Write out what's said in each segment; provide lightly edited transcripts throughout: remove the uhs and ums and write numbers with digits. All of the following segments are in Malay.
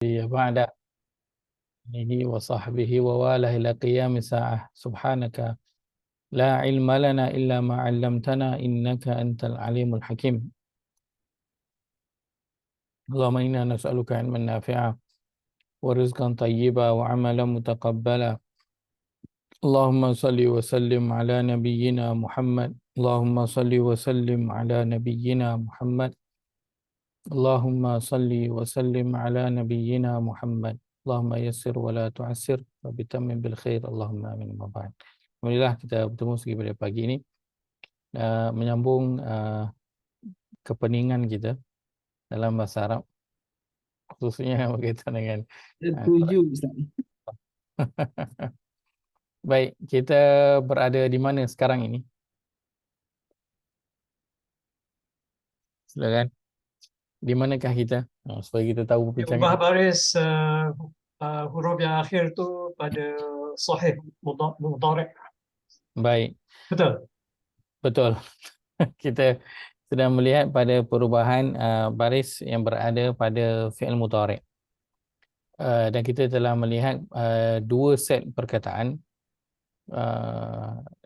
بعد آله وصحبه وواله إلى قيام الساعة سبحانك لا علم لنا إلا ما علمتنا إنك أنت العليم الحكيم اللهم إنا نسألك علما نافعا ورزقا طيبا وعملا متقبلا اللهم صل وسلم على نبينا محمد اللهم صل وسلم على نبينا محمد اللهم صل وسلم على نبينا محمد اللهم يسر ولا تعسر وبتمم بالخير اللهم آمين ما بعد. Alhamdulillah kita bertemu lagi pada pagi ini menyambung kepeningan kita dalam bahasa Arab khususnya berkaitan dengan Setuju, Ustaz. Baik, kita berada di mana sekarang ini? Silakan. Di manakah kita? Supaya kita tahu perbincangan Ubah kita. baris huruf yang akhir tu pada sahih mudhari'. Baik, Betul. betul. Kita sedang melihat pada perubahan baris yang berada pada fi'il mudhari'. Dan kita telah melihat dua set perkataan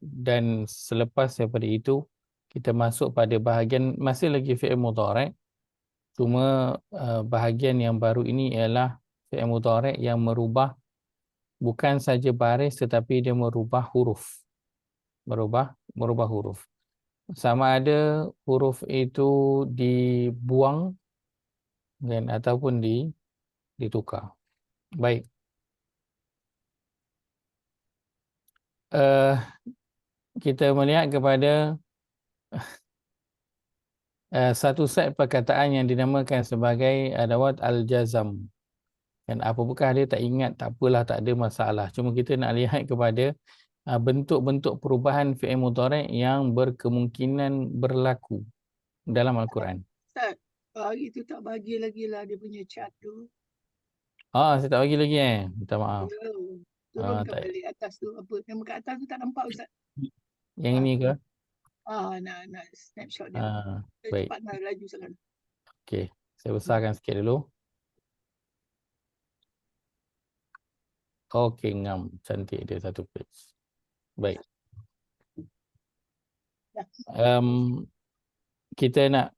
dan selepas daripada itu kita masuk pada bahagian masih lagi fi'il mudhari', cuma bahagian yang baru ini ialah fi'il mudhari' yang merubah bukan saja baris tetapi dia merubah huruf. Merubah huruf. Sama ada huruf itu dibuang kan ataupun ditukar. Baik. Kita melihat kepada satu set perkataan yang dinamakan sebagai adawat al-jazam. Dan apabukah dia tak ingat, tak apalah, tak ada masalah. Cuma kita nak lihat kepada bentuk-bentuk perubahan fi'il mudhari' yang berkemungkinan berlaku dalam Al-Quran. Ustaz, hari tu tak bagi lagi lah dia punya chat tu. Saya tak bagi lagi minta maaf. Ya, turunkan tak. balik atas tu. Apa yang kat atas tu tak nampak, Ustaz. Yang ini ke? Nak snapshot dia. Baik. Cepat nak laju sangat. Okey, saya besarkan sikit dulu. Okey, ngam. Cantik dia satu page. Baik. Kita nak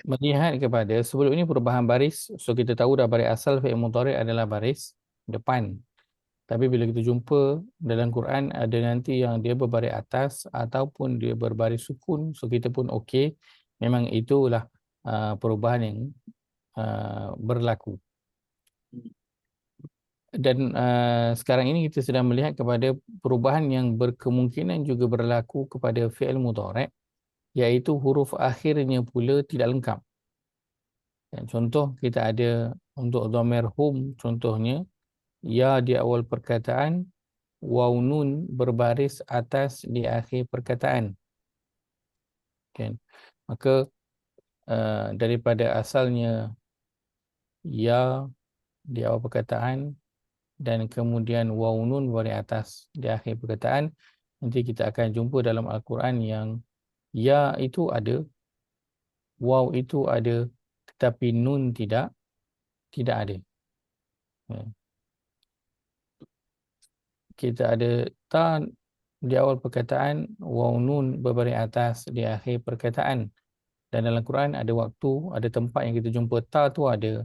melihat kepada sebelum ini perubahan baris. So kita tahu dah baris asal fi'il mudhari' adalah baris depan. Tapi bila kita jumpa dalam Quran ada nanti yang dia berbaris atas ataupun dia berbaris sukun, so kita pun okey. Memang itulah perubahan yang berlaku. Dan sekarang ini kita sedang melihat kepada perubahan yang berkemungkinan juga berlaku kepada fi'il mudhari', iaitu huruf akhirnya pula tidak lengkap. Dan contoh kita ada untuk dhamir hum, contohnya ya di awal perkataan, waw nun berbaris atas di akhir perkataan. Kan? Maka daripada asalnya ya di awal perkataan dan kemudian waw nun berbaris atas di akhir perkataan, nanti kita akan jumpa dalam Al-Quran yang ya itu ada, waw itu ada, tetapi nun tidak ada. Kita ada ta di awal perkataan, waw nun berbaris atas di akhir perkataan. Dan dalam Quran ada waktu, ada tempat yang kita jumpa ta tu ada,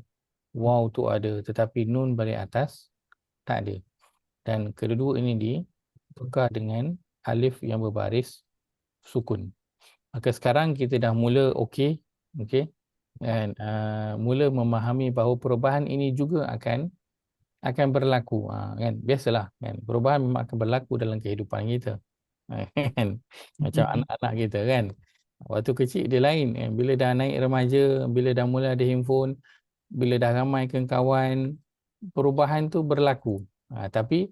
waw tu ada, tetapi nun baris atas tak ada. Dan kedua-dua ini ditukar dengan alif yang berbaris sukun. Maka sekarang kita dah mula okey, dan mula memahami bahawa perubahan ini juga akan berlaku, kan? Biasalah kan, perubahan memang akan berlaku dalam kehidupan kita. Kan? Macam anak-anak kita kan. Waktu kecil dia lain kan? Bila dah naik remaja, bila dah mula ada handphone, bila dah ramai kawan, perubahan tu berlaku. Tapi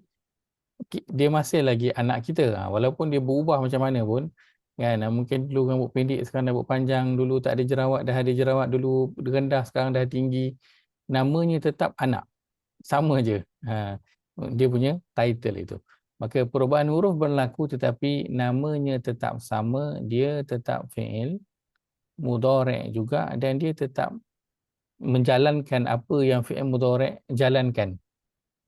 dia masih lagi anak kita. Walaupun dia berubah macam mana pun kan, mungkin dulu rambut pendek sekarang rambut panjang, dulu tak ada jerawat dah ada jerawat, dulu rendah sekarang dah tinggi, namanya tetap anak. Sama je dia punya title itu. Maka perubahan huruf berlaku tetapi namanya tetap sama, dia tetap fi'il mudhari' juga dan dia tetap menjalankan apa yang fi'il mudhari' jalankan.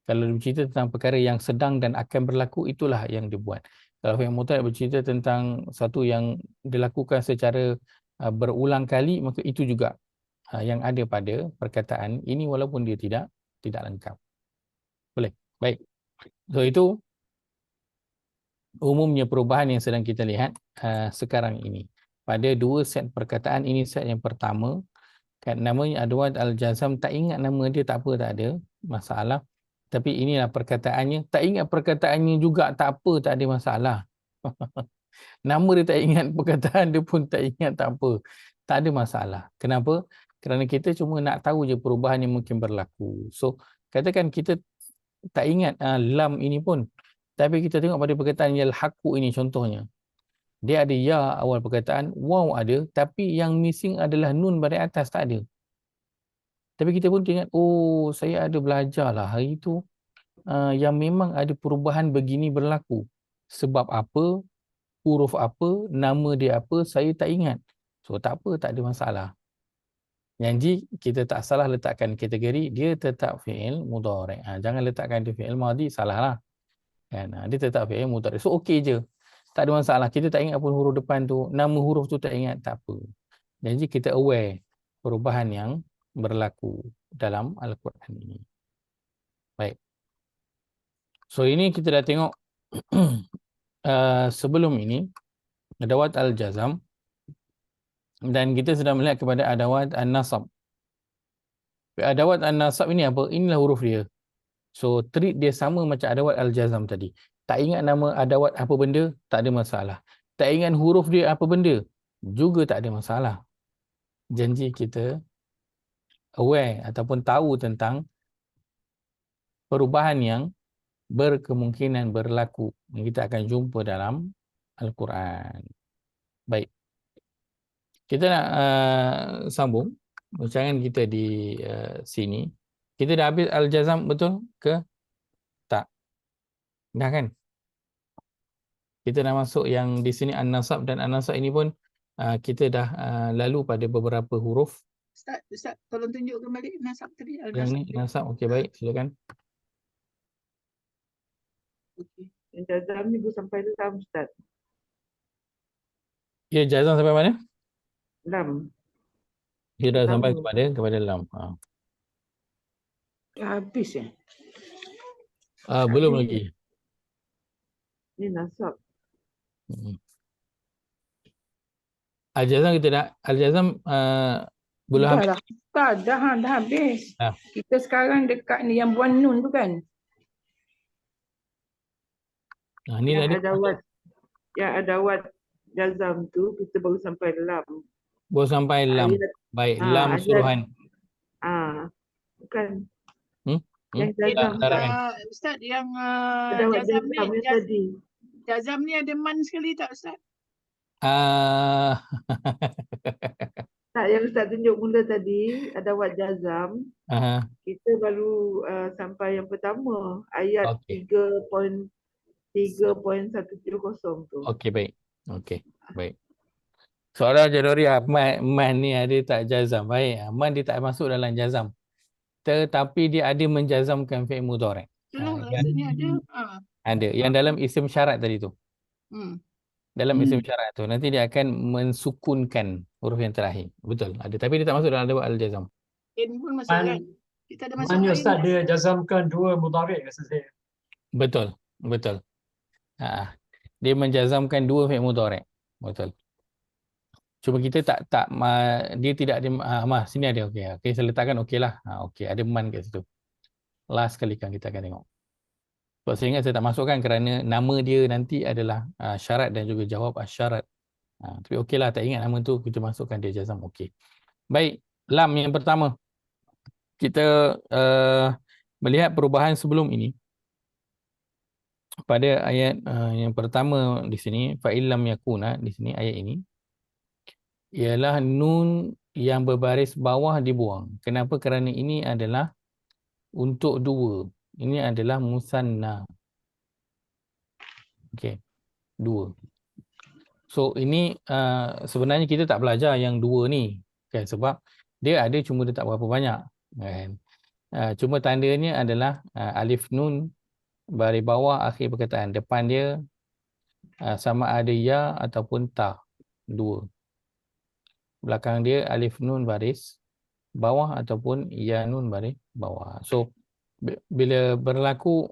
Kalau bercerita tentang perkara yang sedang dan akan berlaku, itulah yang dibuat. Kalau fi'il mudhari' bercerita tentang satu yang dilakukan secara berulang kali, maka itu juga yang ada pada perkataan ini walaupun dia tidak lengkap. Boleh? Baik. So itu umumnya perubahan yang sedang kita lihat sekarang ini. Pada dua set perkataan, ini set yang pertama, kan namanya adawat al-jazam, tak ingat nama dia tak apa, tak ada masalah. Tapi inilah perkataannya, tak ingat perkataannya juga tak apa, tak ada masalah. Nama dia tak ingat, perkataan dia pun tak ingat, tak apa. Tak ada masalah. Kenapa? Kerana kita cuma nak tahu je perubahan yang mungkin berlaku. So, katakan kita tak ingat lam ini pun. Tapi kita tengok pada perkataan yalhaqu ini contohnya. Dia ada ya awal perkataan, waw ada, tapi yang missing adalah nun baris atas, tak ada. Tapi kita pun ingat, oh saya ada belajar lah hari itu yang memang ada perubahan begini berlaku. Sebab apa, huruf apa, nama dia apa, saya tak ingat. So tak apa, tak ada masalah. Janji kita tak salah letakkan kategori, dia tetap fi'il mudhari'. Jangan letakkan dia fi'il madhi, salah lah. Kan? Dia tetap fi'il mudhari'. So okey je. Tak ada masalah. Kita tak ingat pun huruf depan tu, nama huruf tu tak ingat, tak apa. Janji kita aware perubahan yang berlaku dalam Al-Quran ini. Baik. So ini kita dah tengok sebelum ini adawat al-jazam, dan kita sudah melihat kepada adawat an-nasab. Adawat an-nasab ini apa? Inilah huruf dia. So treat dia sama macam adawat al-jazam tadi. Tak ingat nama adawat apa benda, tak ada masalah. Tak ingat huruf dia apa benda, juga tak ada masalah. Janji kita aware ataupun tahu tentang perubahan yang berkemungkinan berlaku yang kita akan jumpa dalam Al-Quran. Baik. Kita nak sambung rancangan kita di sini. Kita dah habis Al-Jazam betul ke tak? Dah kan? Kita dah masuk yang di sini An-Nasab, dan An-Nasab ini pun kita dah lalu pada beberapa huruf. Ustaz, tolong tunjukkan balik nasab tadi. Yang ni Nasab, okey baik, silakan. Okey. Yang jazam ni sampai lam, Ustaz. Ya, Jazam sampai mana? Lam. Dia dah Pertama. sampai kepada lam. Habis ya? Belum Habis. lagi. Ni nasab. Al-Jazam kita dah, Al-Jazam belum habis. Dah lah. Tak, dah habis. Dah. Kita sekarang dekat ni yang buat nun tu kan. Ni Yang tadi adawat jazam tu kita baru sampai lam. baru sampai lam. Baik, lam ayat. suruhan. Bukan. Yang Tak, jazam. larangan. Ustaz, yang Adawat jazam jazam ni, yang tadi. jazam ni ada man sekali tak Ustaz? Tak, yang Ustaz tunjuk mula tadi, adawat jazam. Kita baru sampai yang pertama. Ayat Okey. 3.170 tu. Okey, baik. Okey, baik. Soalan Jadori man ni ada tak jazam? Baik, man dia tak masuk dalam jazam. Tetapi dia ada menjazamkan fi'il mudhari'. Belum rasanya ada. Ada. Yang dalam isim syarat tadi tu. Dalam isim syarat tu nanti dia akan mensukunkan huruf yang terakhir. Betul. Ada, tapi dia tak masuk dalam adawat al-jazam. In pun masuk kan? Kita ada masuk Mana lain. Ustaz dia jazamkan dua mudhari' rasa saya. Betul. Dia menjazamkan dua fi'il mudhari'. Betul. Cuma kita dia tidak ada sini ada, okey. Okey, saya letakkan okeylah. Okey, ada man kat situ. Last kali kan kita akan tengok. Sebab saya ingat saya tak masukkan kerana nama dia nanti adalah syarat dan juga jawab syarat. Tapi okeylah, tak ingat nama tu, kita masukkan dia jazam. Okey. Baik, lam yang pertama. Kita melihat perubahan sebelum ini. Pada ayat yang pertama di sini, fa'illam yakuna, di sini ayat ini, ialah nun yang berbaris bawah dibuang. Kenapa? Kerana ini adalah untuk dua. Ini adalah musanna. Okey, dua. So ini sebenarnya kita tak belajar yang dua ni. Okay, sebab Dia ada cuma dia tak berapa banyak. Kan? Cuma tandanya adalah alif nun baris bawah akhir perkataan. Depan dia sama ada ya ataupun ta. Dua. Belakang dia alif nun baris bawah ataupun ya nun baris bawah. So bila berlaku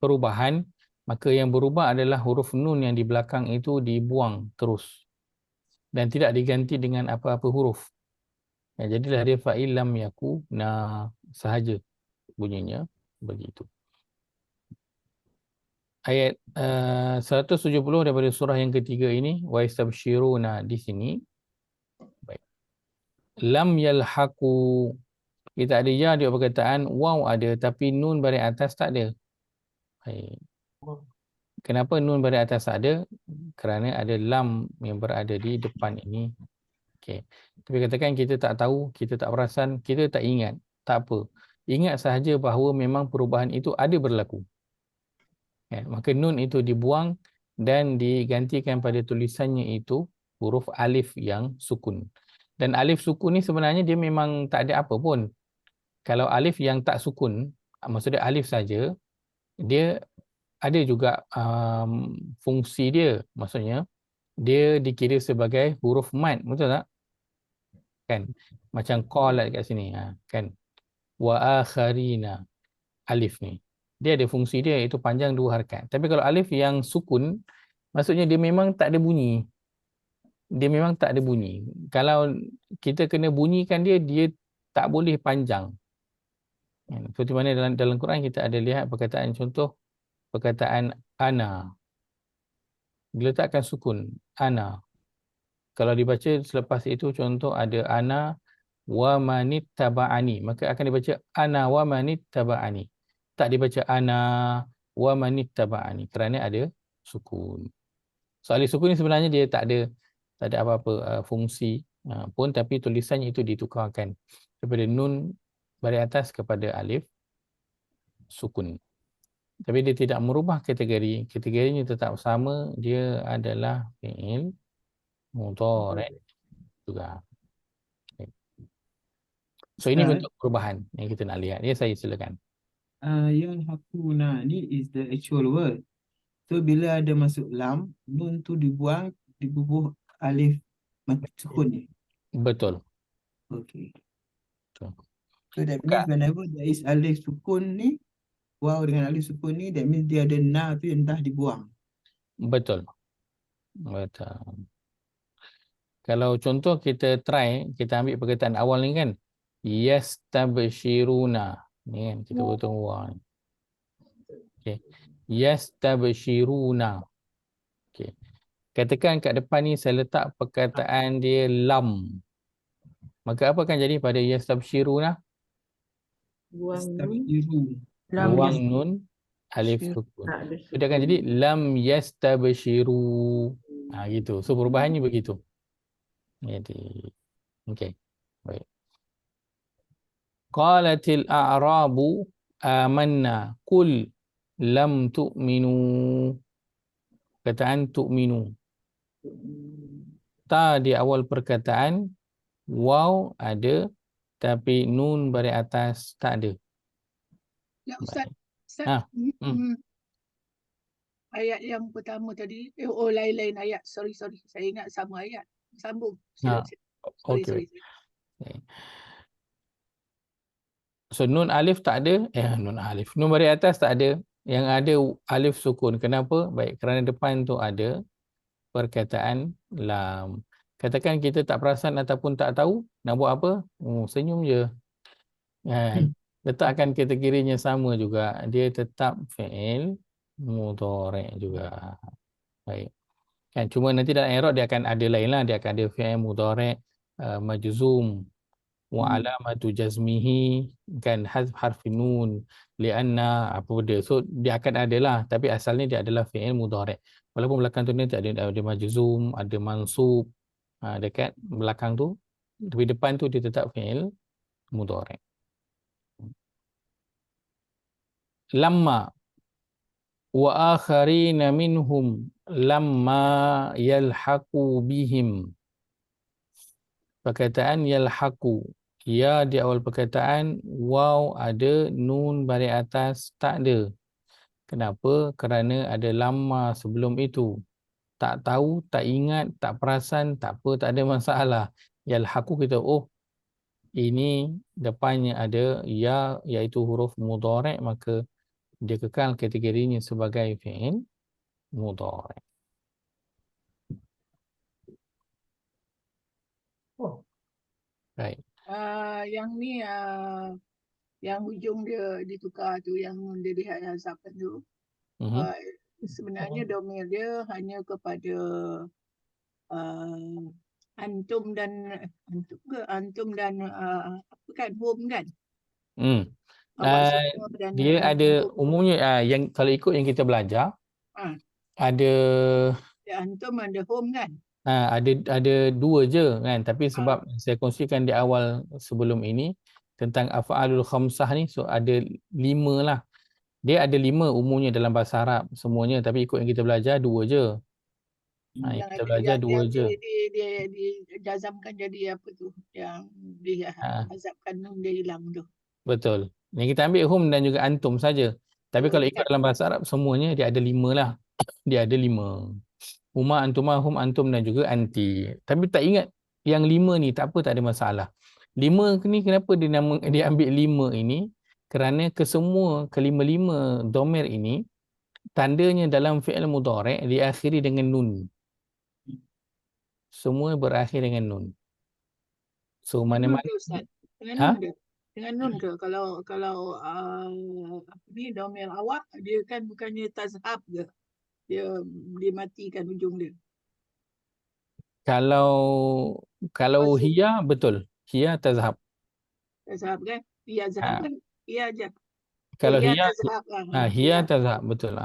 perubahan, maka yang berubah adalah huruf nun yang di belakang itu dibuang terus dan tidak diganti dengan apa-apa huruf. Jadilah dia fa'ilam yaku sahaja bunyinya begitu. Ayat 170 daripada surah yang ketiga ini, wa istabshiruna, di sini. Baik. Lam yalhaqu, kita ada ya di perkataan, waw ada tapi nun baris atas tak ada. Baik. Kenapa nun baris atas tak ada? Kerana ada lam yang berada di depan ini. Okey. Tapi katakan kita tak tahu, kita tak perasan, kita tak ingat, tak apa. Ingat sahaja bahawa memang perubahan itu ada berlaku. Maka nun itu dibuang dan digantikan pada tulisannya itu huruf alif yang sukun. Dan alif sukun ni sebenarnya dia memang tak ada apa pun. Kalau alif yang tak sukun, maksudnya alif saja, dia ada juga fungsi dia. Maksudnya dia dikira sebagai huruf mad, betul tak? Kan? Macam qala kat sini, kan? Wa akharina, alif ni. Dia ada fungsi dia, iaitu panjang dua harakat. Tapi kalau alif yang sukun, maksudnya dia memang tak ada bunyi. Dia memang tak ada bunyi. Kalau kita kena bunyikan dia, dia tak boleh panjang. Seperti mana dalam Quran kita ada lihat perkataan contoh, perkataan ana. Diletakkan sukun, ana. Kalau dibaca selepas itu contoh ada ana wa manittaba'ani, maka akan dibaca ana wa manittaba'ani. Tak dibaca ana wa manittaba'ani kerana ada sukun. So alif sukun ni sebenarnya dia tak ada apa-apa fungsi pun, tapi tulisannya itu ditukarkan daripada nun baris atas kepada alif sukun. Tapi dia tidak merubah kategori. Kategorinya tetap sama, dia adalah fi'il mudhari' juga. So ini bentuk perubahan yang kita nak lihat. Ya, saya silakan. Yalhaquna ni is the actual word. So bila ada masuk lam, nun tu dibuang, dibubuh alif sukun ni. Betul. Okay. Betul. So that means whenever there is alif sukun ni, waw dengan alif sukun ni, that means dia ada na tu yang dah dibuang. Betul. Betul. Kalau contoh kita try, kita ambil perkataan awal ni kan, yastabshiruna. Ni kan, kita potong waw ni. Okay. Yastabshiruna. Okay. Katakan kat depan ni saya letak perkataan dia lam. Maka apa akan jadi pada yastabshiruna? Buang nun. Buang nun, alif sukun. So, dia akan jadi lam yastabshiru. Gitu. So perubahannya begitu. Jadi okey. Baik. Qalatil a'rabu amanna qul lam tu'minu. Perkataan tu'minu. Ta di awal perkataan, waw ada tapi nun baris atas tak ada. Ya Ustaz, ayat yang pertama tadi, lain-lain ayat. Sorry. Saya ingat sama ayat. Sambung. Sorry. So nun alif tak ada, nun baris atas tak ada, yang ada alif sukun. Kenapa? Baik, kerana depan tu ada perkataan lam. Katakan kita tak perasan ataupun tak tahu, nak buat apa? Senyum je. Letakkan kategorinya sama juga, dia tetap fi'il mudhari' juga. Baik. Kan cuma nanti dalam i'rab dia akan ada lain lah, dia akan ada fi'il mudhari' majzum wa alamatu jazmihi kan hazf harfi nun lianna apa benda. So dia akan ada lah, tapi asalnya dia adalah fi'il mudhari'. Walaupun belakang tu nanti ada majzum, ada mansub dekat belakang tu, tapi depan tu dia tetap fi'il mudhari'. Lamma wa akharina minhum lamma yalhaqu bihim. perkataan yalhaqu. Ya di awal perkataan, waw ada, nun baris atas tak ada. Kenapa? Kerana ada lamma sebelum itu. Tak tahu, tak ingat, tak perasan, tak apa, tak ada masalah. Yalhaqu kita, oh ini depannya ada ya, iaitu huruf mudhari', maka dia kekal kategorinya sebagai fi'il mudhari'. Oh, Right. Yang ni yang hujung dia ditukar tu, yang dia dihazafkan tu, sebenarnya domir dia hanya kepada antum dan apa kan, home kan, awak semua dan Dia ada home. umumnya yang kalau ikut yang kita belajar ada antum ada home kan. ada dua je kan, tapi sebab saya kongsikan di awal sebelum ini tentang af'alul khamsah ni, so ada 5 lah. Dia ada 5 umumnya dalam bahasa Arab semuanya, tapi ikut yang kita belajar 2 je. Yang kita belajar 2 je. Dia jazamkan jadi apa tu, yang dihazafkan nun dia hilang tu. Betul. Yang kita ambil hum dan juga antum saja. Tapi kalau ikut dalam bahasa Arab semuanya dia ada 5 lah. Dia ada 5. Huma, antuma, hum, antum dan juga anti. Tapi tak ingat yang 5 ni, tak apa, tak ada masalah. 5 ni kenapa dia ambil 5 ini? Kerana kesemua kelima-lima domir ini tandanya dalam fi'il mudhari' diakhiri dengan nun. Semua berakhir dengan nun. So mana-mana Dengan nun ke? Kalau ni domir awak, dia kan bukannya tazhab ke? Dia dimatikan ujung dia. Kalau hiya betul. Hiya tazhab. Tazhab kan? Hiya zahab kan? Hiya aja. Kalau hiya tazhab hiya tazhab betul.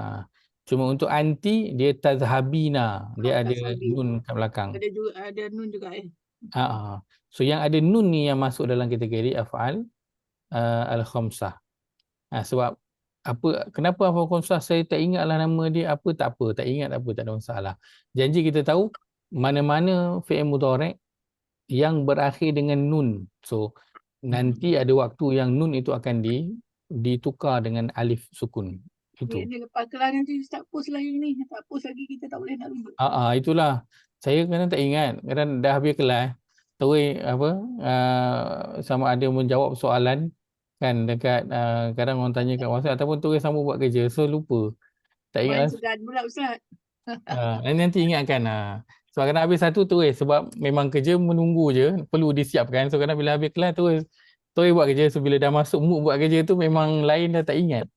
Cuma untuk anti dia tazhabina. Dia ada nun kat belakang. Ada nun juga So yang ada nun ni yang masuk dalam kategori af'al al-khamsah. Sebab kenapa af'al khamsah saya tak ingatlah nama dia apa, tak apa, tak ingat apa, tak ada masalah. Janji kita tahu mana-mana fi'il mudhari' yang berakhir dengan nun. So nanti ada waktu yang nun itu akan ditukar dengan alif sukun. Itu. Dia lepas kelas nanti tak post lagi ni. Tak post lagi, kita tak boleh nak rujuk. Itulah. Saya kadang tak ingat. Kadang dah habis kelas. Terus sama ada menjawab soalan kan dekat kadang orang tanya kat WhatsApp ataupun terus sambung buat kerja. So lupa. Tak ingat. Main segan pula Ustaz. Nanti ingatkan. Sebab kadang habis satu terus. Sebab memang kerja menunggu je. Perlu disiapkan. So kadang bila habis kelas terus buat kerja. So bila dah masuk mood buat kerja tu memang lain dah tak ingat.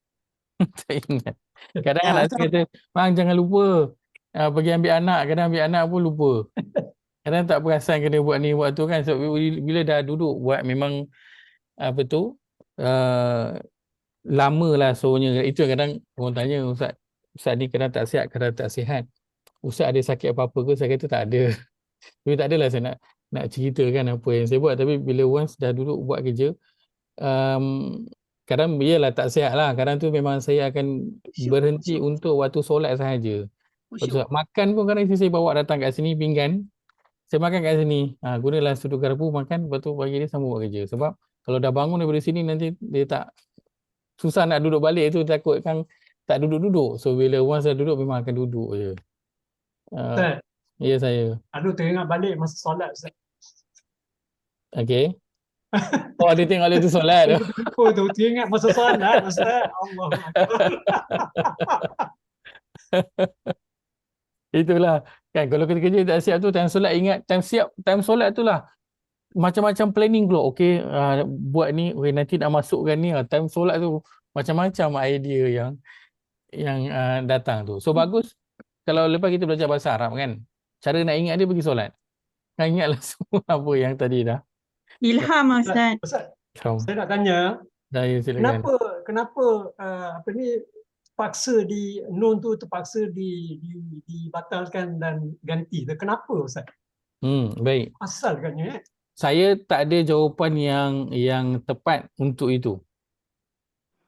Tak ingat. Kadang anak saya kata, "Bang jangan lupa pergi ambil anak." Kadang ambil anak pun lupa. Kadang tak perasan kena buat ni buat tu kan. So bila dah duduk buat memang lama lah soalnya. Itu kadang orang tanya, Ustaz ni kadang tak sihat, kadang tak sihat. Ustaz ada sakit apa-apa ke? Saya kata tak ada. Tapi tak adalah saya nak ceritakan apa yang saya buat. Tapi bila once dah duduk buat kerja, kadang biarlah tak sihat lah. Kadang tu memang saya akan berhenti untuk waktu solat sahaja. Makan pun kadang saya bawa datang kat sini pinggan. Saya makan kat sini. Gunalah sudut garpu makan. Lepas tu pagi dia sambung buat kerja. Sebab kalau dah bangun daripada sini nanti dia tak susah nak duduk balik tu. Takut kan tak duduk-duduk. So bila once dah duduk memang akan duduk je. Ya saya. Teringat balik masa solat Ustaz. Okay. Ada tengok dia tu solat tu. Tu teringat masa solat Ustaz. Allah. Itulah kan, kalau kita kerja tak siap tu, time solat ingat, time solat tu lah macam-macam planning pula. Okey, buat ni, nanti nak masukkan ni, time solat tu macam-macam idea yang datang tu. So bagus kalau lepas kita belajar bahasa Arab kan, cara nak ingat dia pergi solat. Kan ingatlah semua apa yang tadi dah. Ilham Ustaz. Saya nak tanya, kenapa paksa nun tu terpaksa dibatalkan dan ganti? Kenapa Ustaz? Baik. Asal katnya. Saya tak ada jawapan yang tepat untuk itu.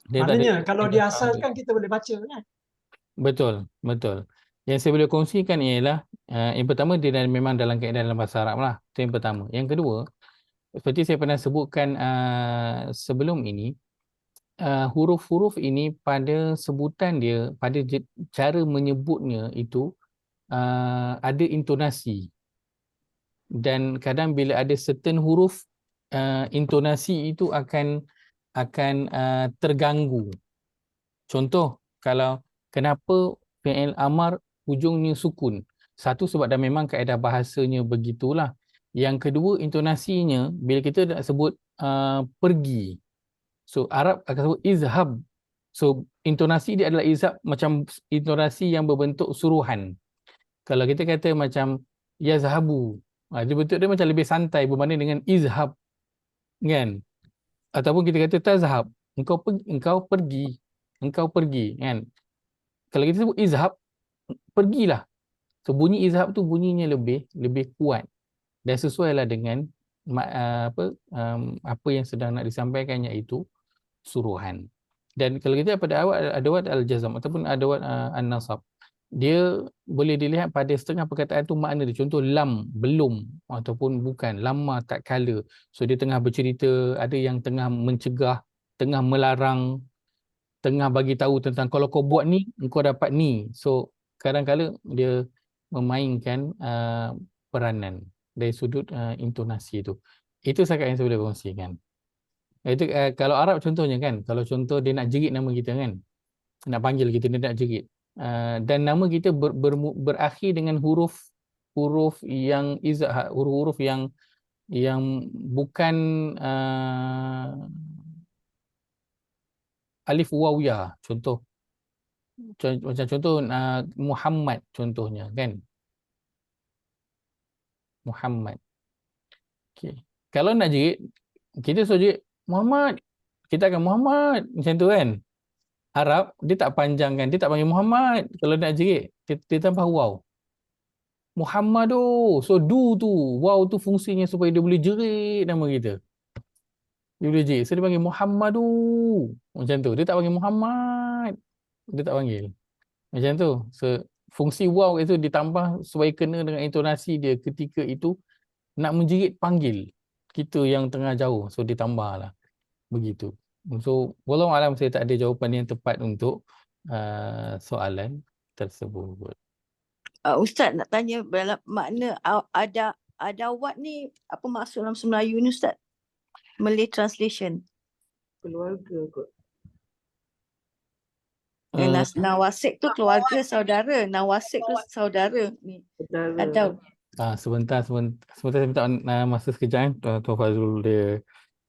Maknanya kalau diasalkan kita boleh baca kan? Betul. Yang saya boleh kongsikan ialah yang pertama dia memang dalam kaedah dalam bahasa Arab lah. Itu yang pertama. Yang kedua, seperti saya pernah sebutkan sebelum ini, huruf-huruf ini pada sebutan dia, pada cara menyebutnya itu ada intonasi. Dan kadang bila ada certain huruf, intonasi itu akan terganggu. Contoh, kalau kenapa fi'il amar hujungnya sukun? Satu, sebab dah memang kaedah bahasanya begitulah. Yang kedua, intonasinya bila kita nak sebut pergi. So Arab akan sebut izhab. So intonasi dia adalah izhab, macam intonasi yang berbentuk suruhan. Kalau kita kata macam yazhabu, dia bentuk dia macam lebih santai berbanding dengan izhab, kan? Ataupun kita kata tazhab, engkau pergi, kan? Kalau kita sebut izhab, pergilah. So bunyi izhab tu bunyinya lebih kuat dan sesuailah dengan apa yang sedang nak disampaikan, iaitu suruhan. Dan kalau kita pada adawat al-jazm ataupun adawat an-nasab, dia boleh dilihat pada setengah perkataan tu makna dia. Contoh lam, belum, ataupun bukan, lama, tak kala. So dia tengah bercerita, ada yang tengah mencegah, tengah melarang, tengah bagi tahu tentang kalau kau buat ni, kau dapat ni. So kadang-kadang dia memainkan peranan dari sudut intonasi tu. Itu sahaja yang saya boleh kongsikan. Itu kalau Arab contohnya, kan, kalau contoh dia nak jerit nama kita, kan, nak panggil kita, dia nak jerit, dan nama kita berakhir dengan huruf yang izah, huruf yang bukan alif waw ya. Contoh macam contoh Muhammad contohnya, kan, Muhammad. Okay. Kalau nak jerit, kita suruh jerit Muhammad, kita akan Muhammad macam tu, kan. Arab dia tak panjangkan, dia tak panggil Muhammad. Kalau nak jerit, dia tambah waw. Muhammadu. So du tu, waw tu fungsinya supaya dia boleh jerit nama kita. Dia boleh jerit. So dia panggil Muhammadu. Macam tu. Dia tak panggil Muhammad. Dia tak panggil. Macam tu. So fungsi waw itu ditambah supaya kena dengan intonasi dia ketika itu nak menjerit panggil kita yang tengah jauh. So ditambahlah. Begitu. So walau alam, saya tak ada jawapan yang tepat untuk soalan tersebut. Ustaz nak tanya makna adawat ni apa maksud dalam Melayu ni, Ustaz? Malay translation. Keluarga kot. Nawasik tu keluarga, saudara. Nawasik tu saudara ni. Saudara. Sebentar saya minta masa sekejap, Tuan Fazrul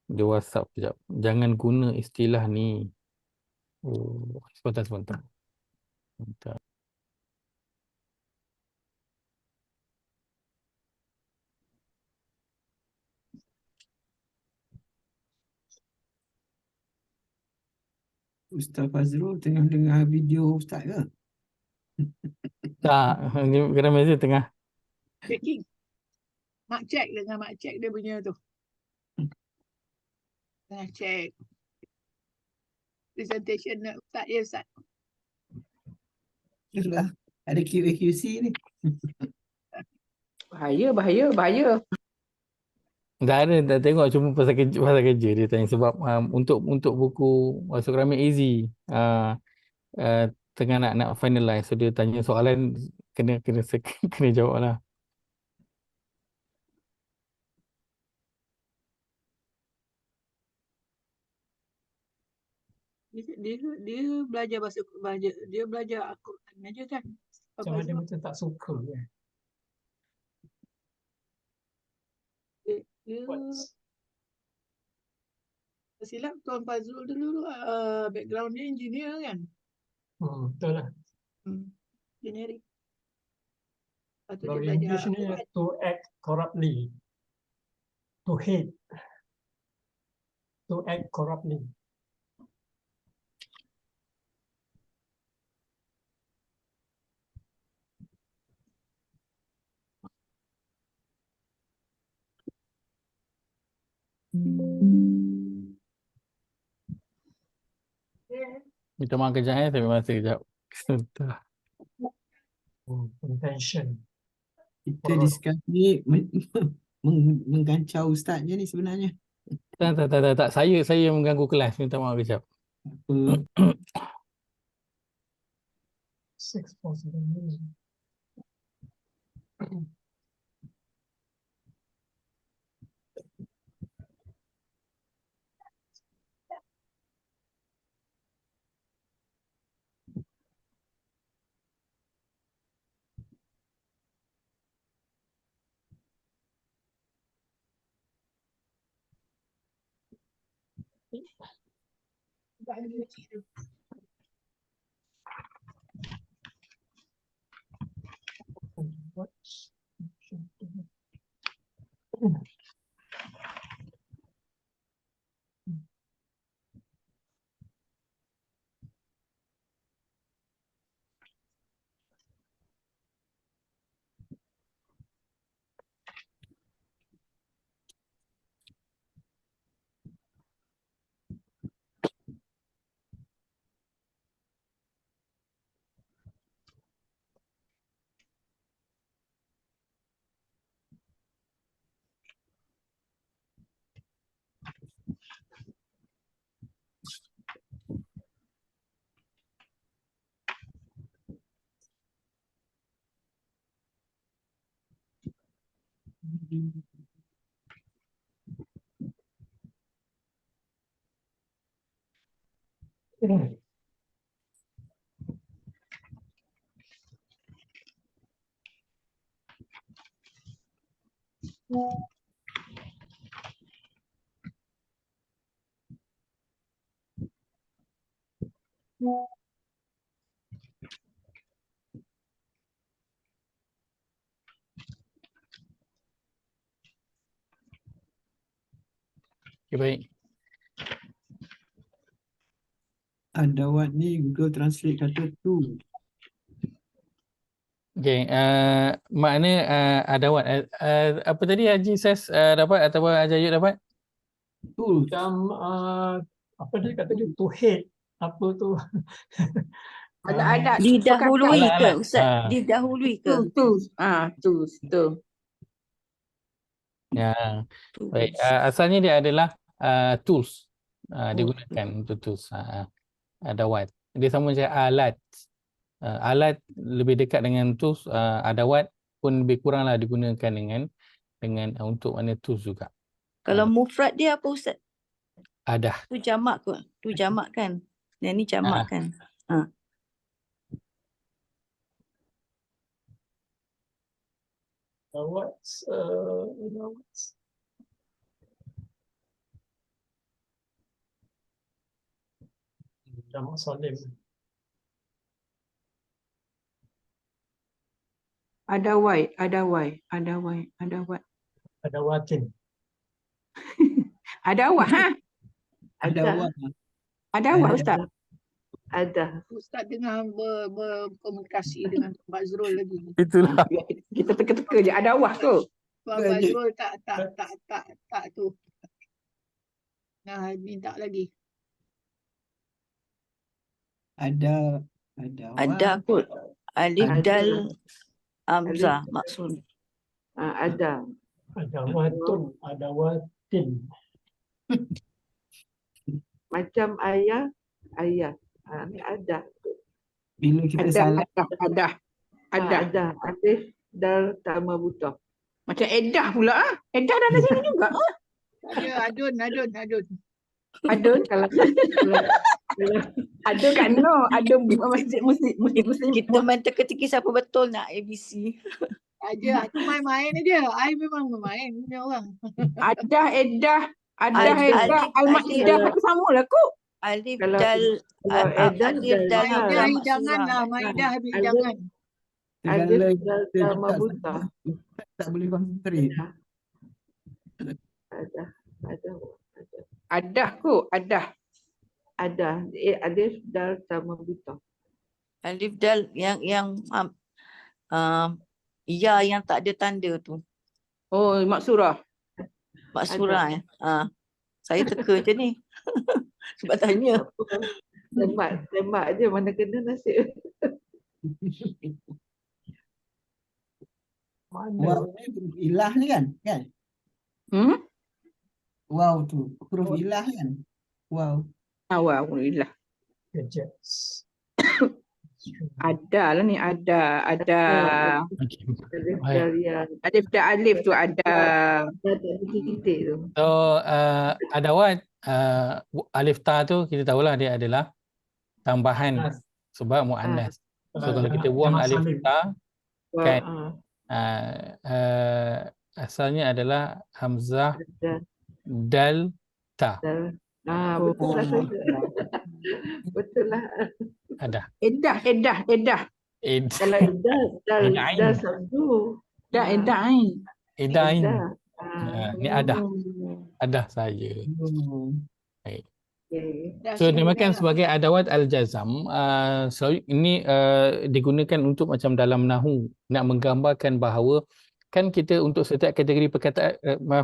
dia WhatsApp sekejap. Jangan guna istilah ni. Sebentar. Ustaz Fazrul tengah dengar video Ustaz ke? Tak, kena mesti tengah checking. Mak check dengan mak check dia punya tu. Tengah check presentation Ustaz ya, Ustaz. Itulah, ada QA/QC ni. Bahaya. dah tengok, cuma pasal kerja dia tanya. Sebab untuk buku masuk Keramik Easy, tengah nak finalize. So dia tanya soalan, kena kena jawab lah. Dia belajar dia belajar Al-Quran aja, kan. Macam ada macam tak suka, kan? Dia silap Tuan Fazrul dulu background dia engineer, kan. Betul lah. Engineering. Kalau English ni to act corruptly, to hate, to act corruptly. Minta maaf kejap, tapi masa kejap. Sebentar. Intention. Kita discuss ni menggancau Ustaz je ni sebenarnya. Tak. Saya mengganggu kelas. Minta maaf kejap. Apa? 6 possible meaning. Okay, baik. Adawat ni Google Translate kata tu. Okay, makna adawat. Apa tadi Haji Sas dapat atau Haji Ayub dapat? Tools. Macam apa dia kata dia to hate apa tu. Ada Didahului ke Alat-alat. Ustaz? Didahului ke? tu. Ya. Baik, asalnya dia adalah tools. Digunakan untuk tools. Adawat. Dia sama macam alat. Alat lebih dekat dengan tools, adawat pun lebih kuranglah digunakan dengan untuk makna tools juga. Kalau mufrad dia apa Ustaz? Adah. Tu jamak ke? Tu jamak kan? Yang ni jamak kan? What's jamak salim. Adawat. Adawatin. Adawat Adawat. Adawat Ustaz. Ada. Ustaz tengah berkomunikasi dengan Pak Zrul lagi. Itulah. Kita teka-teka je adawat tu. Pak Zrul tak tu. Nah, minta lagi. Ada kot. Alif dal hamzah maksud. Ada. Adawatun. Adawatin. Macam ayah. Ni ada. Bila kita salah. Ada. Ada. Alif dal tambah buta. Macam edah pula. Edah dah ada sini juga. Ada adun. Adun kalau Adun kat no. Adun masjid muslim. Kita main teka-teki siapa betul nak ABC. Aja, aku main-main aja. I memang main punya orang. Ada edah. Al-Maidah aku samalah kok. Alif Kalau- dal Edan alif dal Maidah hamzah hidangan maksud. lah. Maidah hidangan. Segala alif dal kita tambah tak buta. tak boleh concentrate. Ada. Ada. Alif dal tambah buta. Alif dal yang ya yang tak ada tanda tu. Oh, maksurah. Maksurah saya teka je ni. Sebab tanya. Semak je mana kena nasib. Wow ni huruf ilah ni kan? Wow tu huruf ilah kan? Wow. Alhamdulillah. Gadgets. Ada lah ni, ada Okey. Alif Baik. dal yang alif dan alif tu ada. tak titik tu. So adawat alif ta tu kita tahulah dia adalah tambahan Muannas. sebab muannas. So kalau kita Jamak buang alif salim. ta kan Ah, asalnya adalah hamzah dan dal ta. betul lah saya. Betul lah. Ada. Edah. Kalau Ida Idain. dah sabdu. Edah ain. Idain. Ida. Ni ada saja. Baik. Okay. Dah So semua dinamakan dah. sebagai adawat al-jazam. Selalu ini digunakan untuk macam dalam nahu nak menggambarkan bahawa kan kita untuk setiap kategori perkataan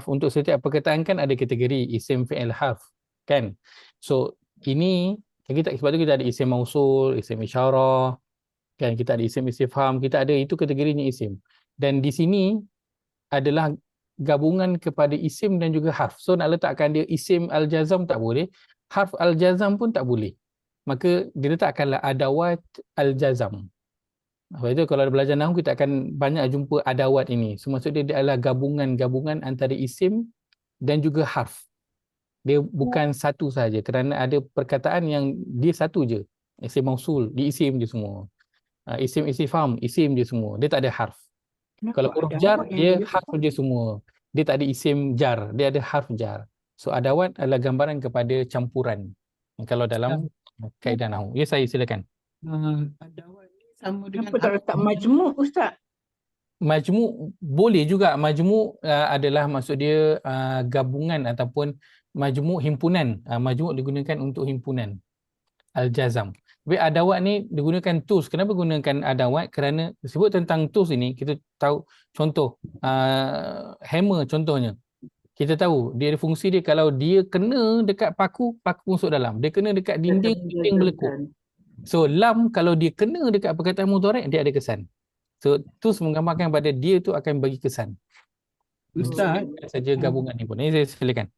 untuk setiap perkataan kan ada kategori isim, fi'il, harf kan. So ini sebab tu kita ada isim mausul, isim isyarah kan, kita ada isim istifham, kita ada itu kategorinya isim. Dan di sini adalah gabungan kepada isim dan juga harf. So nak letakkan dia isim al-jazam tak boleh, harf al-jazam pun tak boleh. Maka diletakkanlah adawat al-jazam. Sebab itu kalau belajar nahwu kita akan banyak jumpa adawat ini. So maksud dia adalah gabungan-gabungan antara isim dan juga harf. Dia bukan satu sahaja kerana ada perkataan yang dia satu je. Isim mausul, di isim je semua. Isim istifham, isim je semua. Dia tak ada harf. Kalau huruf jar, dia harf je semua. Dia tak ada isim jar, dia ada harf jar. So adawat adalah gambaran kepada campuran. Kalau dalam kaedah nahwu. Ya, saya silakan. Adawat ni sama dengan Kenapa tak letak majmuk Ustaz? Majmu' boleh juga. Majmu' adalah maksud dia gabungan ataupun majmu' himpunan. Majmu' digunakan untuk himpunan. Al-jazam. Tapi adawat ni digunakan tools. Kenapa gunakan adawat? Kerana sebut tentang tools ini, kita tahu contoh hammer contohnya. Kita tahu dia ada fungsi dia, kalau dia kena dekat paku, paku masuk dalam. Dia kena dekat dinding, dinding berlekuk. So lam kalau dia kena dekat perkataan mudhari', dia ada kesan. So tools menggambarkan pada dia tu akan bagi kesan. Ustaz, Saja gabungan ni pun. Ini saya silakan.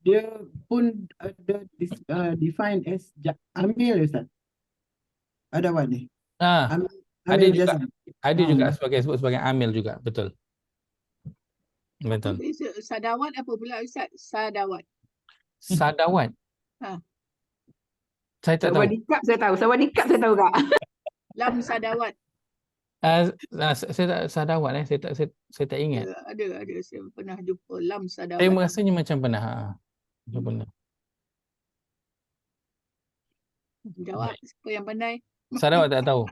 dia pun ada define as amil Ustaz. Adawat ni. Amil Ada juga, jazam. ada juga sebut sebagai amil juga, betul. Betul. Sadawat apa pula Ustaz? Sadawat. Sadawat. Saya tak tahu. Sawadikap saya tahu. Sawadikap saya tahu tak? Lam sadawat. Saya tak sadawat saya tak ingat. Ada saya pernah jumpa lam sadawat. Saya merasanya macam pernah. Macam pernah. Jawab siapa yang pandai. Sadawat tak tahu.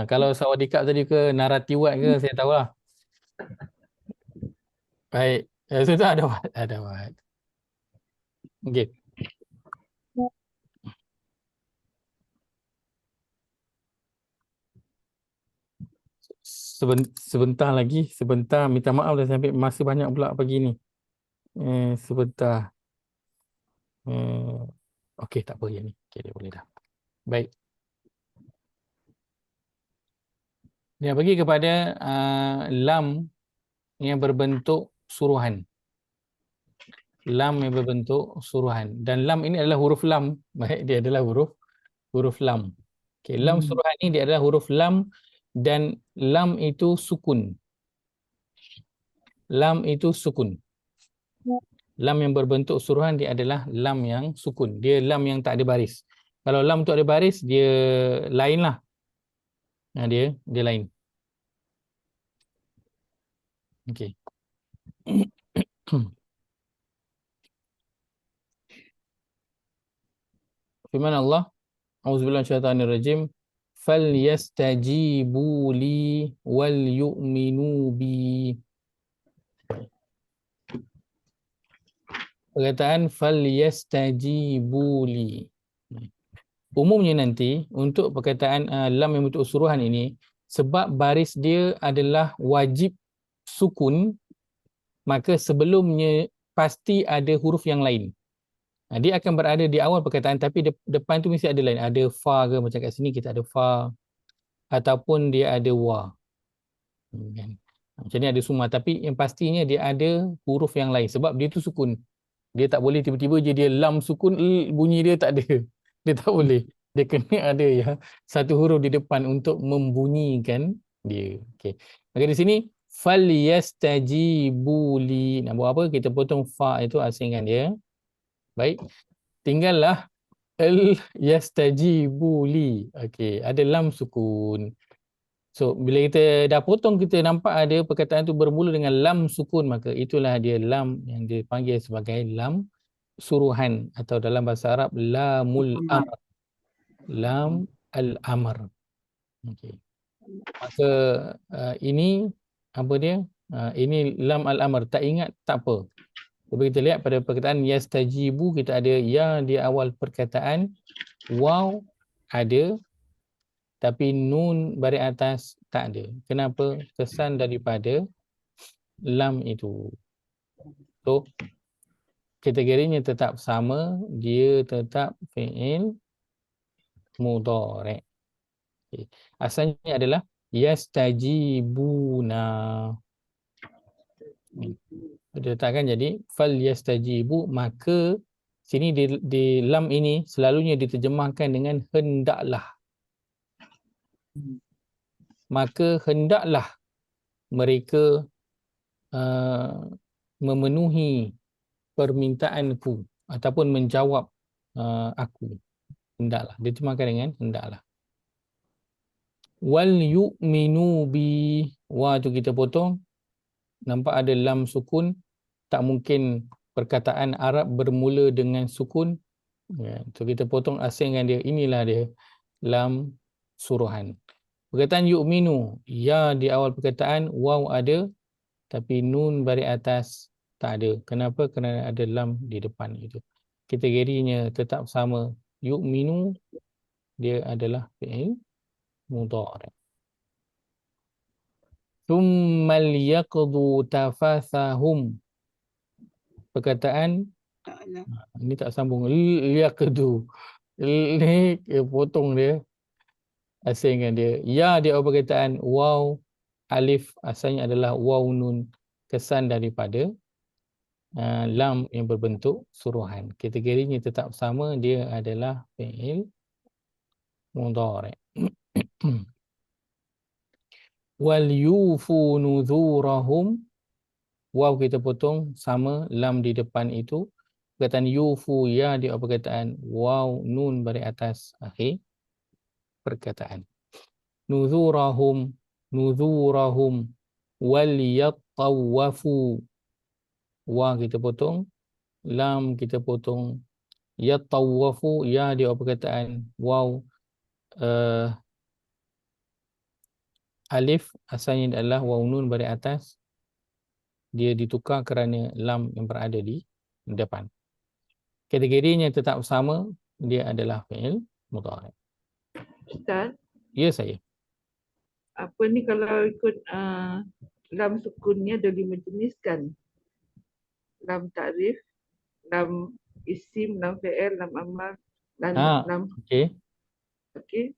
Kalau sawadikap tadi ke naratiwat ke saya tahulah. Baik. Saya tak adawat. Okey. Sebentar lagi, minta maaf dah sampai masa banyak pula pagi ni. Sebentar. Okey, tak apa yang ni. Okey, dia boleh dah. Baik. Dia bagi kepada lam yang berbentuk suruhan. Lam yang berbentuk suruhan. Dan lam ini adalah huruf lam. Baik, dia adalah huruf lam. Okey, lam suruhan ini dia adalah huruf lam dan lam itu sukun. Lam itu sukun. Lam yang berbentuk suruhan dia adalah lam yang sukun. Dia lam yang tak ada baris. Kalau lam tu ada baris, dia lain lah. Dia lain. Okey. Firman Allah, Auzubillahi minasyaitanirrajim, falyastajibu li wal yu'minu bi. Perkataan falyastajibu li. Umumnya nanti untuk perkataan lam yang bentuk suruhan ini, sebab baris dia adalah wajib sukun, maka sebelumnya pasti ada huruf yang lain. Dia akan berada di awal perkataan tapi depan tu mesti ada lain. Ada fa ke, macam kat sini kita ada fa, ataupun dia ada wa. Macam ni ada summa, tapi yang pastinya dia ada huruf yang lain sebab dia tu sukun. Dia tak boleh tiba-tiba je dia lam sukun, bunyi dia tak ada. Dia tak boleh. Dia kena ada ya satu huruf di depan untuk membunyikan dia. Okey. Maka di sini falyastajibu li. Nak buat apa? Kita potong fa itu, asingkan dia. Baik. Tinggallah yastajibu li. Okey, ada lam sukun. So bila kita dah potong, kita nampak ada perkataan tu bermula dengan lam sukun, maka itulah dia lam yang dipanggil sebagai lam suruhan atau dalam bahasa Arab lamul amr. Lam al-amr. Okey. Maka ini apa dia? Ini lam al-amr. Tak ingat tak apa. Jadi kita lihat pada perkataan yastajibu, kita ada ya di awal perkataan, waw ada, tapi nun baris atas tak ada. Kenapa? Kesan daripada lam itu. So kategorinya tetap sama, dia tetap fi'il mudhari'. Okay. Asalnya adalah yastajibuna. Dia letakkan jadi fal yastajibu, maka sini di lam ini selalunya diterjemahkan dengan hendaklah. Maka hendaklah mereka memenuhi permintaanku ataupun menjawab aku. Hendaklah. Diterjemahkan dengan hendaklah. Wal yu'minu bi. Wa tu kita potong. Nampak ada lam sukun. Tak mungkin perkataan Arab bermula dengan sukun. Ya, so kita potong, asingkan dia. Inilah dia lam suruhan. Perkataan yu'minu, ya di awal perkataan, waw ada, tapi nun baris atas tak ada. Kenapa? Kerana ada lam di depan itu. Kategorinya tetap sama. Yu'minu, dia adalah fi'il mudhari'. Tsummal yaqdu tafathahum. Perkataan ini tak sambung. Yaqdu. Ni potong dia. Asingkan dia. Ya di awal perkataan, waw alif asalnya adalah waw nun, kesan daripada lam yang berbentuk suruhan. Kategorinya tetap sama, dia adalah fi'il mudhari'. Wal yufu nuzurahum. Waw kita potong, sama lam di depan itu. Perkataan yufu, ya di awal perkataan, waw nun baris atas akhir perkataan. Nuzurahum, nuzurahum. Wal yattawafu. Wa kita potong, lam kita potong, yattawafu, ya di awal perkataan, waw alif asalnya adalah waw nun baris atas, dia ditukar kerana lam yang berada di depan. Kategorinya tetap sama, dia adalah fi'il mudhari'. Ustaz, Ya saya. apa ni kalau ikut lam sukunnya ada 5 jenis kan? Lam ta'rif, lam isim, lam fi'il, lam amal, lam. Okey. Okey.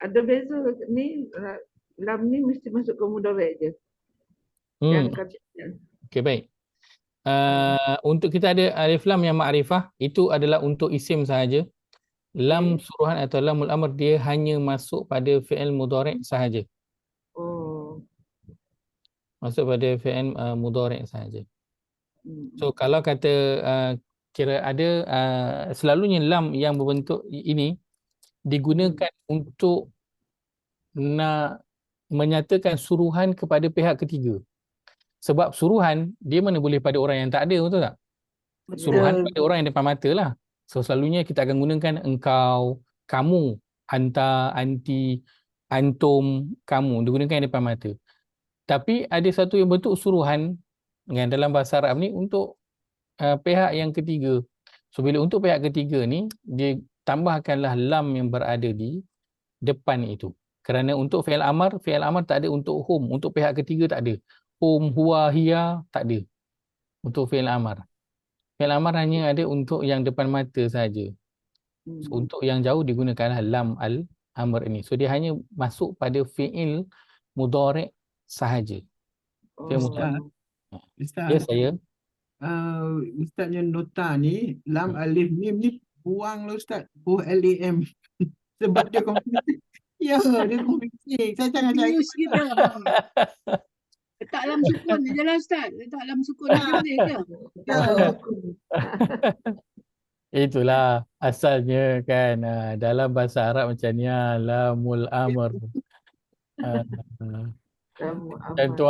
Ada beza ni, lam ni mesti masuk ke mudhari' je. Okey, baik. Untuk kita ada alif lam yang ma'rifah, itu adalah untuk isim sahaja. Lam suruhan atau lamul amr, dia hanya masuk pada fi'il mudhari' sahaja. Oh. Masuk pada fi'il mudhari' sahaja. So kalau kata kira ada selalunya lam yang berbentuk ini digunakan untuk nak menyatakan suruhan kepada pihak ketiga. Sebab suruhan dia mana boleh pada orang yang tak ada, betul tak? Suruhan pada orang yang depan mata lah. So selalunya kita akan gunakan engkau, kamu, anta, anti, antum, kamu, digunakan yang depan mata. Tapi ada satu yang bentuk suruhan yang dalam bahasa Arab ni untuk pihak yang ketiga. So bila untuk pihak ketiga ni, dia tambahkanlah lam yang berada di depan itu. Kerana untuk fi'il amar tak ada untuk hum. Untuk pihak ketiga tak ada. Hum, huwa, hiya tak ada. Untuk fi'il amar. Fi'il amar hanya ada untuk yang depan mata saja. So, untuk yang jauh digunakanlah lam al-amr ini. So dia hanya masuk pada fi'il mudhari' sahaja. Fi'il mudhari'. Ustaz, Ya, saya. Ustaznya nota ni, lam alif mim ni buang lah Ustaz. LAM. Sebab dia confusing. Ya, dia confusing. Saya jangan cari. Serius kita. Letak dalam sukun je lah Ustaz. Letak dalam sukun je boleh ke? Ya. Itulah asalnya kan. Dalam bahasa Arab macam ni, lamul amr. Dan tu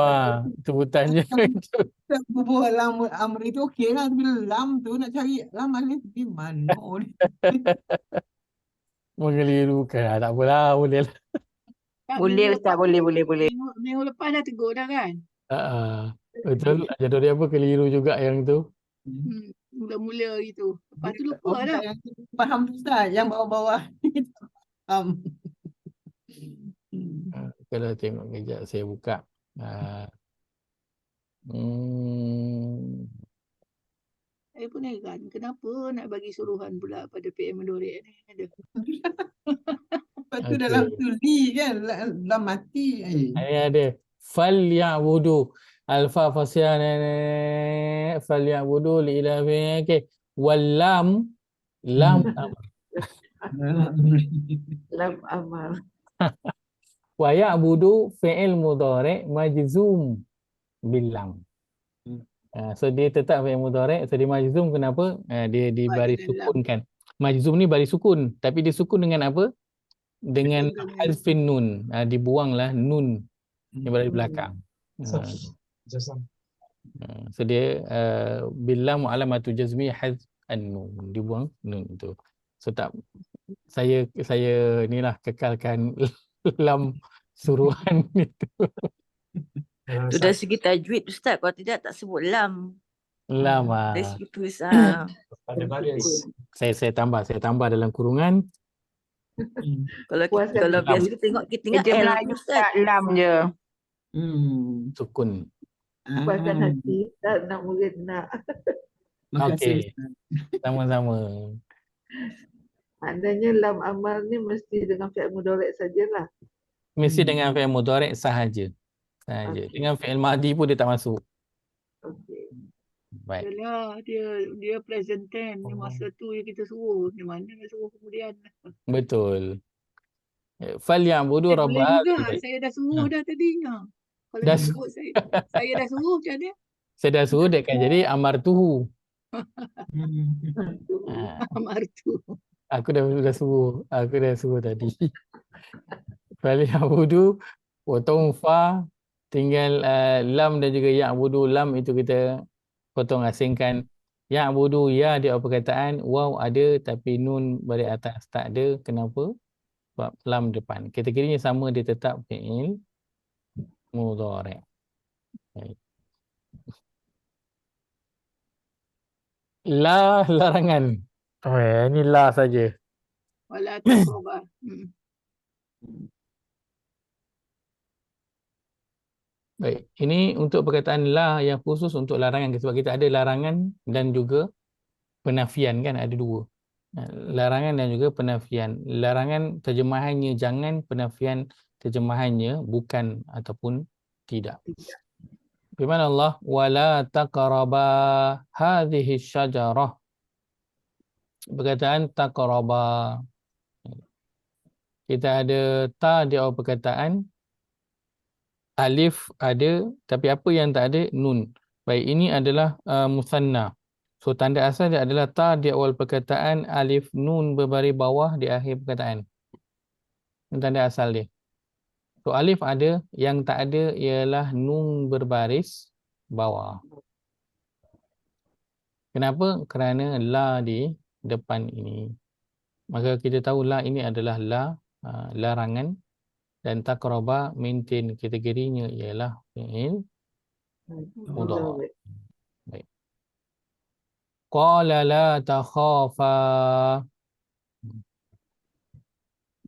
sebutannya itu. Kita bubuh lam amr itu okey lah. Tapi lam tu nak cari lam alif mim mana ni? Mengelirukan. Tak apalah, boleh lah. Tak, Boleh minggu Ustaz, lepas- boleh. Minggu lepas dah tegur dah kan? Betul. Ajar dia apa keliru juga yang tu. Mula-mula gitu. Lepas tu lupa Oh, dah. yang faham tu Ustaz. Yang bawah-bawah. Kalau tengok kejap saya buka. Saya pun heran. Kenapa nak bagi suruhan pula pada PM Mendorek ni? Ada. Lepas tu dalam tu li kan. Lam mati. Ini ada. Falyabudu. Alfa fasyan. Falyabudu li ilahi. Okey. Wallam. Lam amr. Lam amar. Wa ya'budu fi'il mudhari' majzum bil lam. So dia tetap fi'il mudhari', so dia majzum kenapa? Dia baris sukun kan. Majzum ni baris sukun, tapi dia sukun dengan apa? Dengan hazfin nun. Dibuanglah nun yang berada di belakang. Jazam. So dia bil lam alamatu jazmi hazf an-nun. Dibuang nun tu. So tak, saya inilah kekalkan lam suruhan itu. Tu dari segi tajwid Ustaz, kalau tidak tak sebut lam. Lam. Dari segi tulis. Pada baris. Saya tambah dalam kurungan. Kalau biasa kita tengok Kerja L Melayu Ustaz. Ustaz, lam je. Sukun. Puaskan hati. Tak nak murid nak. Okey. Sama-sama. Maknanya lam amal ni mesti dengan fi'il mudhari' sajalah. Mesti dengan fi'il mudhari' sahaja. Okey. Dengan fi'il madhi pun dia tak masuk. Okey. Baik. Yalah, dia present tense. Masa tu yang kita suruh. Di mana nak suruh kemudian. Betul. Falyabudu rabb Boleh juga. hadzal bait. Saya dah suruh dah tadinya. Kalau Dah disebut saya dah suruh macam mana? Saya dah suruh dia akan jadi amartuhu. Amartu. Aku dah suruh tadi. Falyabudu potong fa, tinggal lam dan juga ya'budu. Lam itu kita potong asingkan. Ya'budu ya di awal perkataan, waw ada tapi nun balik atas tak ada. Kenapa? Sebab lam depan. Kategorinya sama, dia tetap fi'il mudhari'. Baik. La larangan. Ini la saja. Wala taqrabah. Baik, ini untuk perkataan la yang khusus untuk larangan, sebab kita ada larangan dan juga penafian kan, ada dua. Larangan dan juga penafian. Larangan terjemahannya jangan, penafian terjemahannya bukan ataupun tidak. Firman Allah, wala taqraba hadhihi syajarah. Perkataan taqraba. Kita ada ta di awal perkataan, alif ada, tapi apa yang tak ada? Nun. Baik, ini adalah musanna. So tanda asal dia adalah ta di awal perkataan, alif nun berbaris bawah di akhir perkataan. Ini tanda asal dia. So alif ada, yang tak ada ialah nun berbaris bawah. Kenapa? Kerana la di depan ini. Maka kita tahu la ini adalah la larangan, dan taqraba maintain kategorinya ialah fi'il mudhari'. Baik. Qala la takhafa.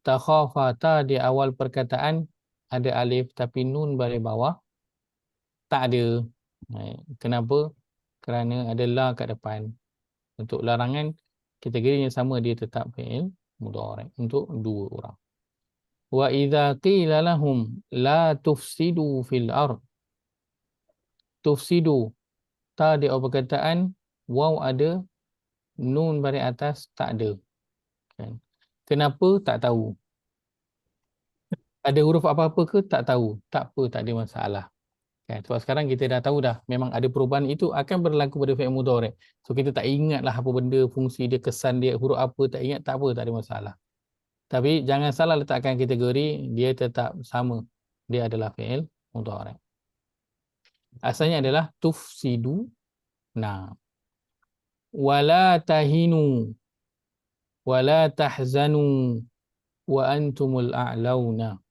Takhafa ta di awal perkataan ada alif tapi nun baris bawah tak ada. Kenapa? Kerana ada la kat depan. Untuk larangan kategorinya sama, dia tetap fi'il mudhari' untuk dua orang. Wa idza qila lahum la tufsidu fil ard. tufsidu. Ta di awal perkataan, waw ada, nun baris atas tak ada. Kan? Kenapa? Tak tahu. Ada huruf apa-apa ke? Tak tahu. Tak apa, tak ada masalah. Kan? Sebab sekarang kita dah tahu dah, memang ada perubahan itu akan berlaku pada fi'il mudhari'. So kita tak ingat lah apa benda, fungsi dia, kesan dia, huruf apa, tak ingat, tak apa, tak ada masalah. Tapi jangan salah letakkan kategori, dia tetap sama. Dia adalah fi'il mudhari'. Asalnya adalah tufsidu. Nah. Wala tahinu. Wala tahzanu. Wa antumul a'launa.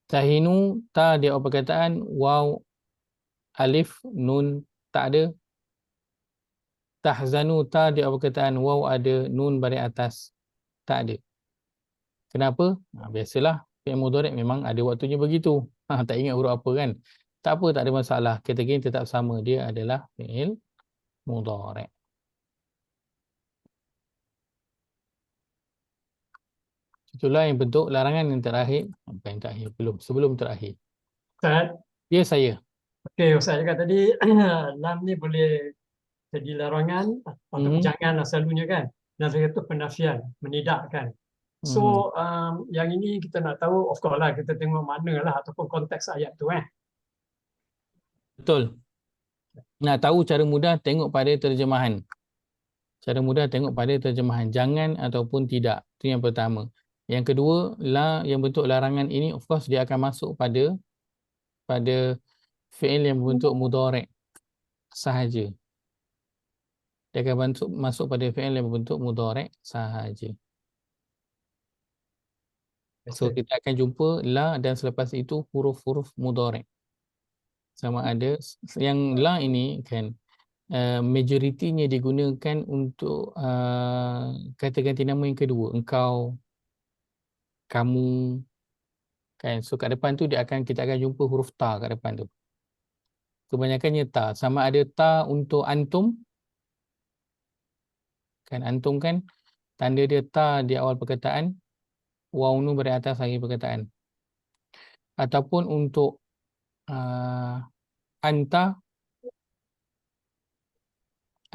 Tahinu, ta di awal perkataan, waw, alif, nun, tak ada. Tahzanu, ta di awal perkataan, waw ada, nun baris atas, tak ada. Kenapa? Biasalah, fi'il mudhari' memang ada waktunya begitu. Tak ingat huruf apa kan? Tak apa, tak ada masalah. Kategori tetap sama. Dia adalah fi'il mudhari'. Itulah yang bentuk larangan yang terakhir. Apa yang terakhir? Belum. Sebelum terakhir. Ustaz, Ya, saya. okey, Ustaz cakap tadi lam ni boleh jadi larangan atau janganlah selalunya kan. Dan saya kata penafian, menidakkan. So yang ini kita nak tahu, of course lah kita tengok mana lah ataupun konteks ayat tu Betul. Nak tahu cara mudah, tengok pada terjemahan. Cara mudah tengok pada terjemahan. Jangan ataupun tidak. Itu yang pertama. Yang kedua, la yang bentuk larangan ini, of course dia akan masuk pada fi'il yang berbentuk mudhari' sahaja. Dia akan masuk pada fi'il yang berbentuk mudhari' sahaja. So kita akan jumpa la dan selepas itu huruf-huruf mudhari'. Sama ada yang la ini kan majoritinya digunakan untuk kata ganti nama yang kedua, engkau, kamu kan. So kat depan tu kita akan jumpa huruf ta kat depan tu. Kebanyakannya ta. Sama ada ta untuk antum kan, antum kan tanda dia ta di awal perkataan, waw nun baris atas akhir perkataan. Ataupun untuk anta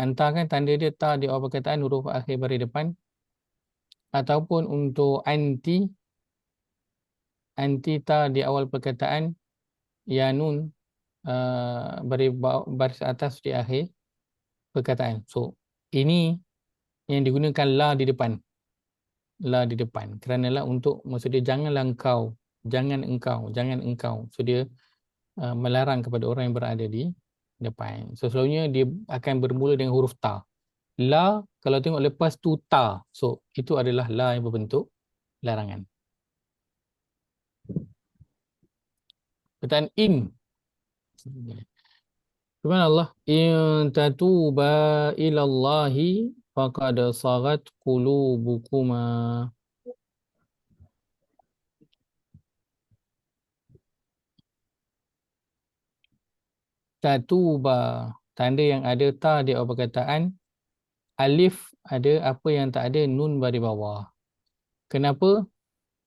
kan tanda dia ta di awal perkataan, huruf akhir baris depan. Ataupun untuk anti ta di awal perkataan, ya nun baris atas di akhir perkataan. So ini yang digunakan la di depan. La di depan. Kerana la untuk, maksud dia janganlah engkau, jangan engkau, jangan engkau. So dia melarang kepada orang yang berada di depan. So selalunya dia akan bermula dengan huruf ta. La, kalau tengok lepas tu ta. So itu adalah la yang berbentuk larangan. Perkataan in. Subhanallah. In tatuba ilallahi faqad sagat qulubukuma. Tatuba, tanda yang ada ta di awal perkataan, alif ada, apa yang tak ada, nun baris bawah. Kenapa?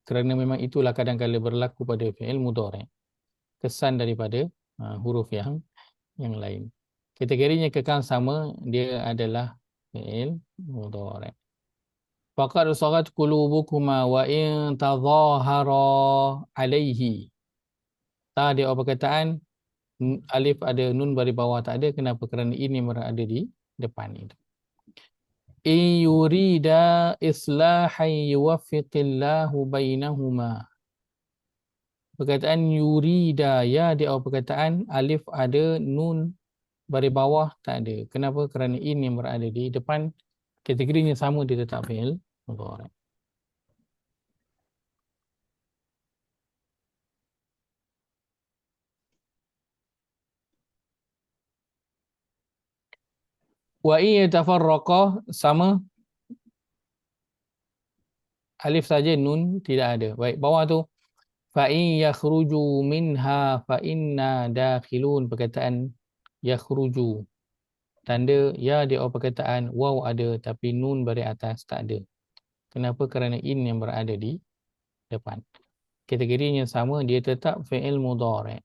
Kerana memang itulah kadang-kadang berlaku pada fi'il mudhari'. Kesan daripada huruf yang lain. Kategorinya kekal sama, dia adalah fi'il mudhari'. Faqad sagat qulubukuma wa in tadhahara alaihi. Ta di awal perkataan, alif ada, nun baris bawah tak ada. Kenapa? Kerana ini berada di depan itu. In yurida islahan yuwaffiqillahu bainahuma. Perkataan yurida, ya di awal perkataan, alif ada, nun baris bawah tak ada. Kenapa? Kerana in yang berada di depan. Kategorinya sama, dia tetap fi'il mudhari'. Wa in yatafarraqa, sama, alif saja, nun tidak ada. Baik, bawah tu fa in yakhruju minha fa inna dakhilun. Perkataan yakhruju, tanda ya di awal perkataan, waw ada tapi nun baris atas tak ada. Kenapa? Kerana in yang berada di depan. Kategorinya sama, dia tetap fi'il mudhari'.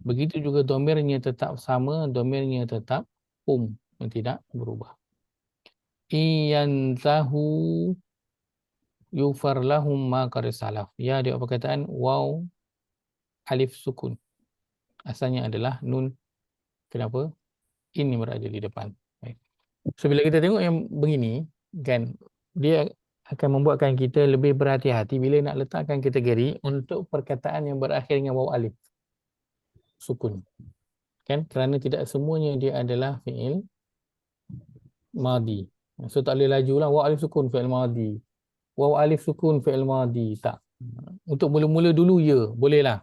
Begitu juga domirnya tetap sama, domirnya tetap yang tidak berubah. Iyantahu yufar lahum ma qad salaf. Ya, dia perkataan waw alif sukun. Asalnya adalah nun. Kenapa? Ini berada di depan. Baik. So bila kita tengok yang begini, kan, dia akan membuatkan kita lebih berhati-hati bila nak letakkan kategori untuk perkataan yang berakhir dengan waw alif sukun. Kan? Kerana tidak semuanya dia adalah fi'il madi. So tak boleh laju lah waw alif sukun fi'il madi. Waw alif sukun fi'il madi. Tak. Untuk mula-mula dulu ya, boleh lah.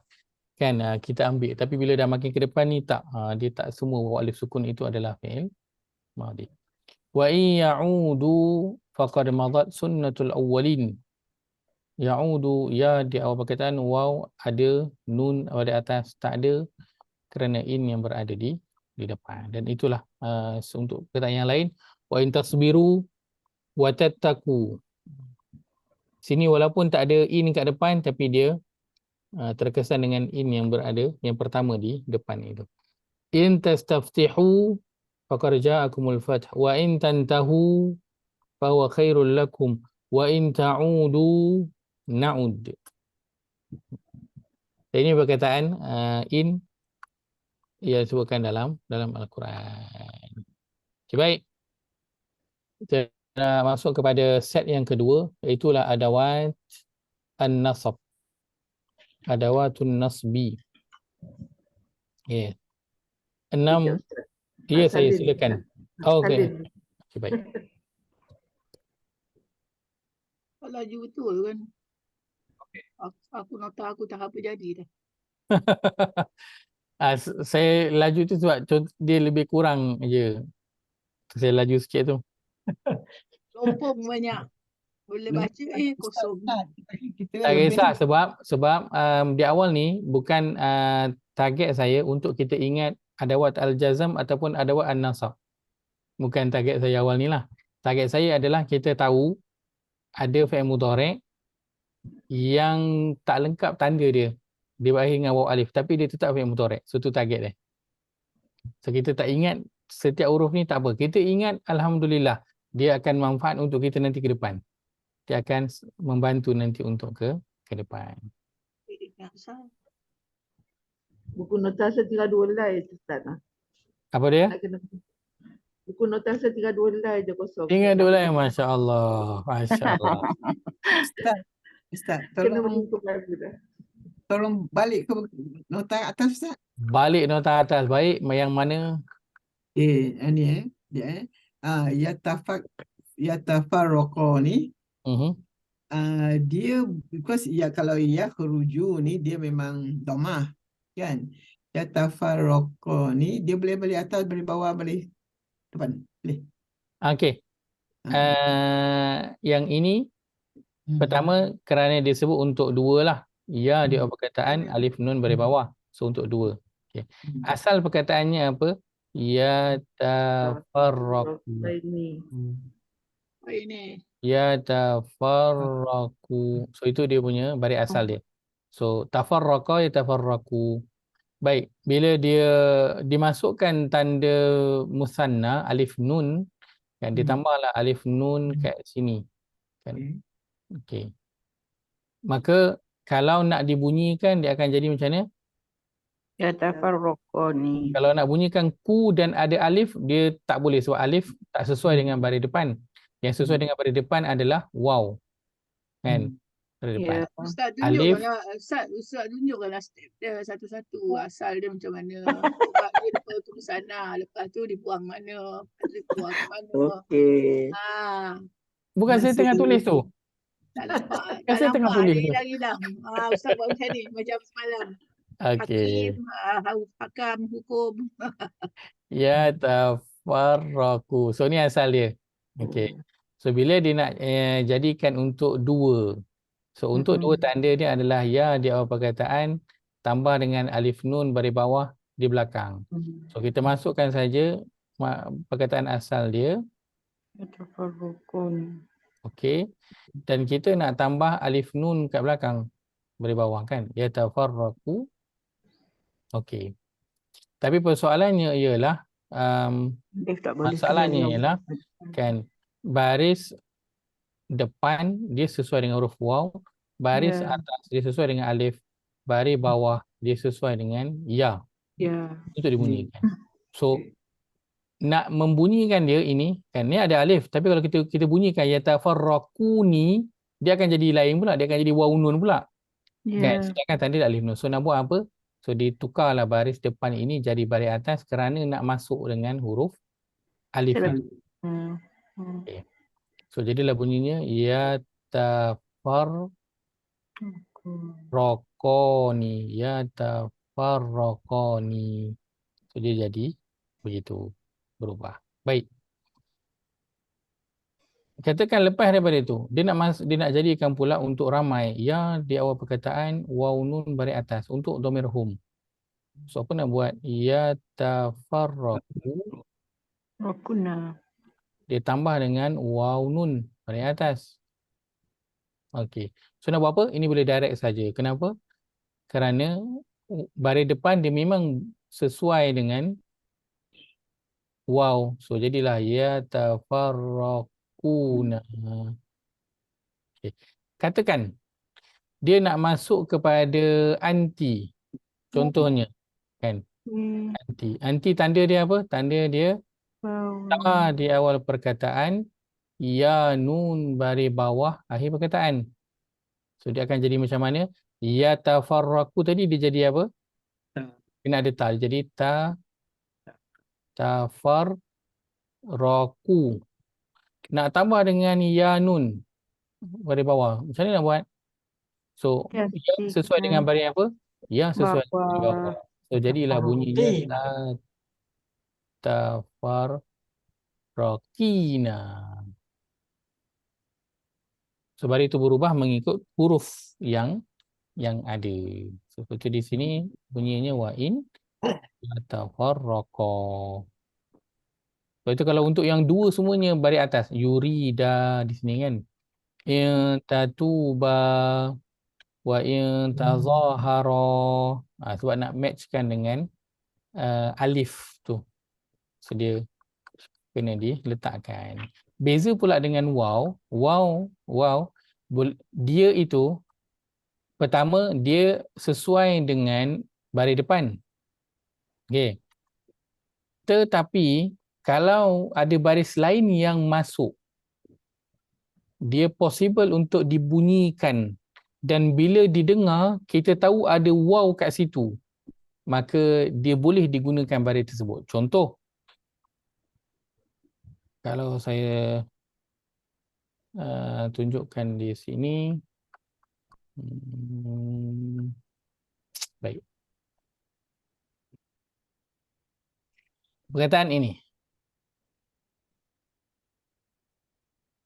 Kan kita ambil. Tapi bila dah makin ke depan ni tak. Dia tak semua waw alif sukun itu adalah fi'il madi. Wa in ya'udu faqad madat sunnatul awwalin. Ya'udu, ya di awal perkataan waw ada, nun ada atas tak ada kerana in yang berada di depan. Dan itulah untuk perkataan yang lain. Wa in tasbiru wa tattaqu. Sini walaupun tak ada in kat depan tapi dia terkesan dengan in yang berada yang pertama di depan itu. In tastaftihu faqad ja'akumul fath wa in tantahu fa huwa khairul lakum wa in ta'udu na'ud. Ini perkataan in ia disebutkan dalam Al-Quran. Okay, baik. Kita masuk kepada set yang kedua, iaitulah adawat an-nasab. Adawatun nasbi. Ya. 6. Ya, saya silakan. Oh, okey. Okay, baik. Laju betul kan. Aku nota aku tak apa jadi dah. Saya laju tu sebab dia lebih kurang je. Saya laju sikit tu. Lompong banyak. Boleh baca kosong. Tak kisah sebab di awal ni bukan target saya untuk kita ingat adawat al-jazm ataupun adawat an-nasab. Bukan target saya awal ni lah. Target saya adalah kita tahu ada fi'il mudhari' yang tak lengkap tanda dia. Dia berakhir dengan waw alif tapi dia tetap fi'il mudhari'. So tu target dia. So kita tak ingat setiap huruf ni tak apa. Kita ingat alhamdulillah dia akan manfaat untuk kita nanti ke depan. Dia akan membantu nanti untuk ke depan. Buku notasi 32 helai je Ustaz. Apa dia? Buku notasi 32 helai je kosong. 32 helai, Masya Allah. Masya Allah. Ustaz, Kena buku baru dah. tolong balik ke nota atas Ustaz. Balik nota atas. Baik, yang mana? Ini dia yatafarraqa ni. Dia because kalau khuruju ni dia memang domah kan. Yatafarraqa ni dia boleh balik atas, boleh bawah, boleh depan. Boleh. Okey. Yang ini pertama kerana disebut untuk dua lah. Ya, dia perkataan alif nun baris bawah. So untuk dua. Okay. Asal perkataannya apa? Yatafarraqu. Ini. Yatafarraqu. So itu dia punya baris asal dia. So tafarraqa yatafarraqu. Baik, bila dia dimasukkan tanda musanna alif nun, kan ditambahlah alif nun kat sini. Kan? Okey. Maka kalau nak dibunyikan dia akan jadi macam mana? Yatafarraqani. Kalau nak bunyikan ku dan ada alif, dia tak boleh sebab alif tak sesuai dengan baris depan. Yang sesuai dengan baris depan adalah waw. Kan? Baris depan. Ustaz Alif. tunjukkanlah, Ustaz tunjukkanlah step dia satu-satu. Asal dia macam mana. Sebab dia lepas tulisan lepas tu dibuang mana. Dibuang mana. Okey. Bukan saya tengah tulis tu. Tak nampak. Kan saya tengah tulis tu. Hilang-hilang. Ustaz buat macam ni. Macam semalam. Okey. Hakam, hukum. Yatafarraqu. So ni asal dia. Okey. So bila dia nak jadikan untuk dua. So untuk dua tanda dia adalah ya di awal perkataan tambah dengan alif nun baris bawah di belakang. So kita masukkan saja perkataan asal dia. Yatafarraqun. Okey. Dan kita nak tambah alif nun kat belakang baris bawah kan. Yatafarraqu. Okey. Tapi persoalannya ialah Alif tak boleh masalahnya keluar. ialah kan baris depan dia sesuai dengan huruf waw, baris Ya. atas dia sesuai dengan alif, baris bawah dia sesuai dengan ya Ya. untuk dibunyikan. So nak membunyikan dia ini kan ni ada alif, tapi kalau kita bunyikan yatafarraquni dia akan jadi lain pula, dia akan jadi waw nun pula. Kan? Ya. Sedangkan tadi alif nun. So nak buat apa? So ditukarlah baris depan ini jadi baris atas kerana nak masuk dengan huruf alif. Okay. So jadilah bunyinya yatafarraqani. So dia jadi begitu, berubah. Baik. Katakan lepas daripada itu, dia nak jadikan pula untuk ramai ya di awal perkataan waw nun baris atas untuk dhamir hum. So apa nak buat? Yatafarraqu. Rokuna. Dia tambah dengan waw nun baris atas. Okey. So nak buat apa? Ini boleh direct saja. Kenapa? Kerana baris depan dia memang sesuai dengan waw. So jadilah yatafarraquna. Okay. Katakan dia nak masuk kepada anti. Contohnya kan. Anti tanda dia apa? Tanda dia ta di awal perkataan, ya nun baris bawah akhir perkataan. So dia akan jadi macam mana? Yatafarraqu tadi dia jadi apa? Kena ada ta. Jadi tafarraqu. Nak tambah dengan ya nun baris bawah. Macam mana nak buat? So ya sesuai dengan baris apa? Ya sesuai dengan baris bawah. So jadilah bunyinya tafarraqina. So baris itu berubah mengikut huruf yang ada. Seperti di sini bunyinya wa in tafarraqa. So itu kalau untuk yang dua semuanya baris atas. Yurida di sini kan. In tatuba wa in tazahara. Sebab nak matchkan dengan alif tu. So dia kena diletakkan. Beza pula dengan waw. Waw dia itu pertama dia sesuai dengan baris depan. Okey. Tetapi kalau ada baris lain yang masuk, dia possible untuk dibunyikan, dan bila didengar kita tahu ada waw kat situ, maka dia boleh digunakan baris tersebut. Contoh, kalau saya tunjukkan di sini. Baik. Perkataan ini.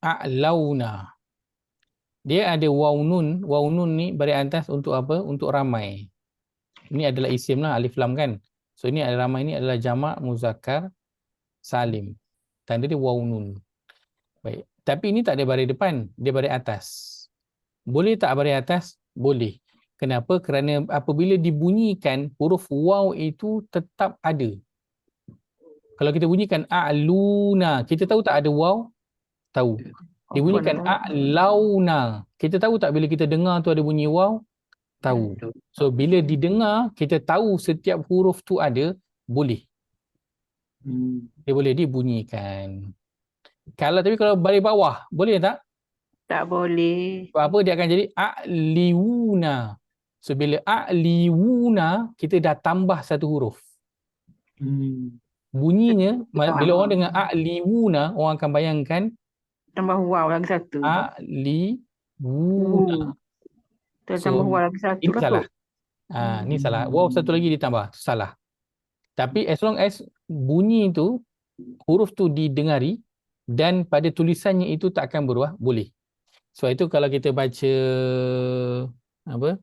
A'launa. Dia ada waw nun. Waw nun ni baris atas untuk apa? Untuk ramai. Ini adalah isim lah, alif lam kan. So ini adalah ramai, ini adalah jamak muzakkar salim. Tanda dia waw nun. Baik. Tapi ini tak ada baris depan, dia baris atas. Boleh tak baris atas? Boleh. Kenapa? Kerana apabila dibunyikan, huruf waw itu tetap ada. Kalau kita bunyikan a'luna, kita tahu tak ada waw? Tahu. Dibunyikan a'launa, kita tahu tak bila kita dengar tu ada bunyi waw? Tahu. So bila didengar, kita tahu setiap huruf tu ada, boleh. Dia boleh dibunyikan. Tapi kalau baris bawah, boleh tak? Tak boleh. Sebab apa? Dia akan jadi a'liuna. So bila a'liuna, kita dah tambah satu huruf. Bunyinya, bila orang dengar a'liuna, orang akan bayangkan Tambah waw lagi satu. a'liuna. Tambah waw lagi satu. Ini salah. Ni salah. Waw satu lagi ditambah. Salah. Tapi as long as bunyi itu, huruf tu didengari dan pada tulisannya itu tak akan berubah, boleh. Sebab itu kalau kita baca apa?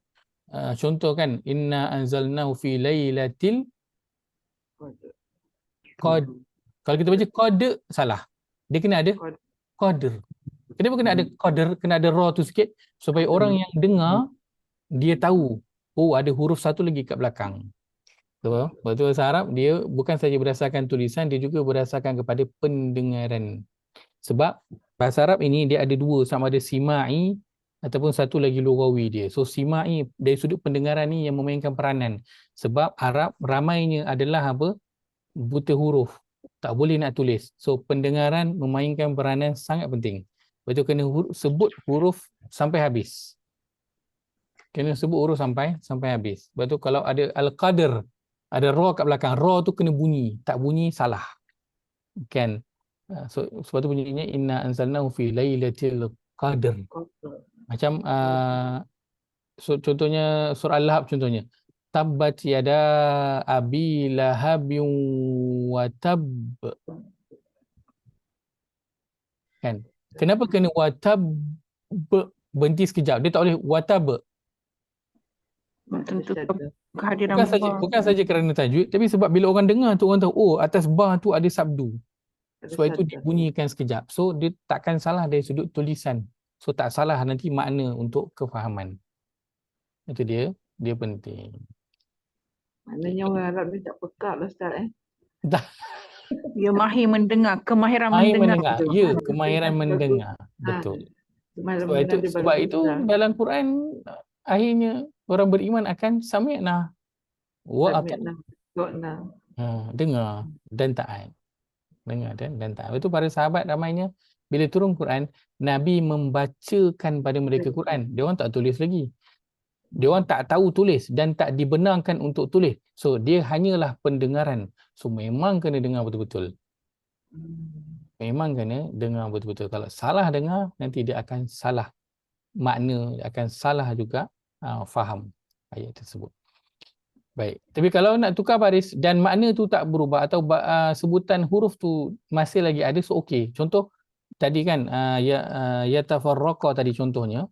Contoh kan, inna anzalnahu fi lailatil qadr. Kalau kita baca qadr, salah. Dia kena ada qadr. Kenapa kena ada qadr? Kena ada ra tu sikit supaya orang yang dengar dia tahu, oh ada huruf satu lagi kat belakang. Betul. Betul, bahasa Arab dia bukan saja berdasarkan tulisan, dia juga berdasarkan kepada pendengaran. Sebab bahasa Arab ini dia ada dua, sama ada sima'i ataupun satu lagi lughawi dia. So sima'i dari sudut pendengaran ni yang memainkan peranan. Sebab Arab ramainya adalah apa? Buta huruf. Tak boleh nak tulis. So pendengaran memainkan peranan sangat penting. Betul, kena sebut huruf sampai habis. Kena sebut huruf sampai habis. Betul, kalau ada al-qadr, ada ra kat belakang, ra tu kena bunyi. Tak bunyi salah. Kan? So sebab tu bunyinya inna anzalnahu fi lailatul qadr. Macam so, contohnya surah Al-Lahab contohnya. Tabbat yada abi lahabin wa tab. Kan? Kenapa kena wa tab, berhenti sekejap? Dia tak boleh wa tab. Tentu kehadiran Bukan saja kerana tajwid, tapi sebab bila orang dengar tu orang tahu, oh atas ba tu ada sabdu. Sebab itu dibunyikan sekejap. So dia takkan salah dari sudut tulisan. So tak salah nanti makna untuk kefahaman. Itu dia penting. Maknanya orang Arab ni tak pekak lah Ustaz Tak. Dia mahir mendengar, kemahiran Mahir mendengar. mendengar. Ya, kemahiran mendengar. Betul. Sebab itu dalam Quran akhirnya orang beriman akan sami'na wa ata'na. Dengar dan taat. Dengar dan taat. Itu para sahabat ramainya bila turun Quran, Nabi membacakan pada mereka Quran. Dia orang tak tulis lagi. Dia orang tak tahu tulis dan tak dibenarkan untuk tulis. So dia hanyalah pendengaran. So memang kena dengar betul-betul. Memang kena dengar betul-betul. Kalau salah dengar, nanti dia akan salah makna, dia akan salah juga faham ayat tersebut. Baik. Tapi kalau nak tukar baris dan makna tu tak berubah atau sebutan huruf tu masih lagi ada, so okey. Contoh tadi kan yatafarraqa tadi contohnya.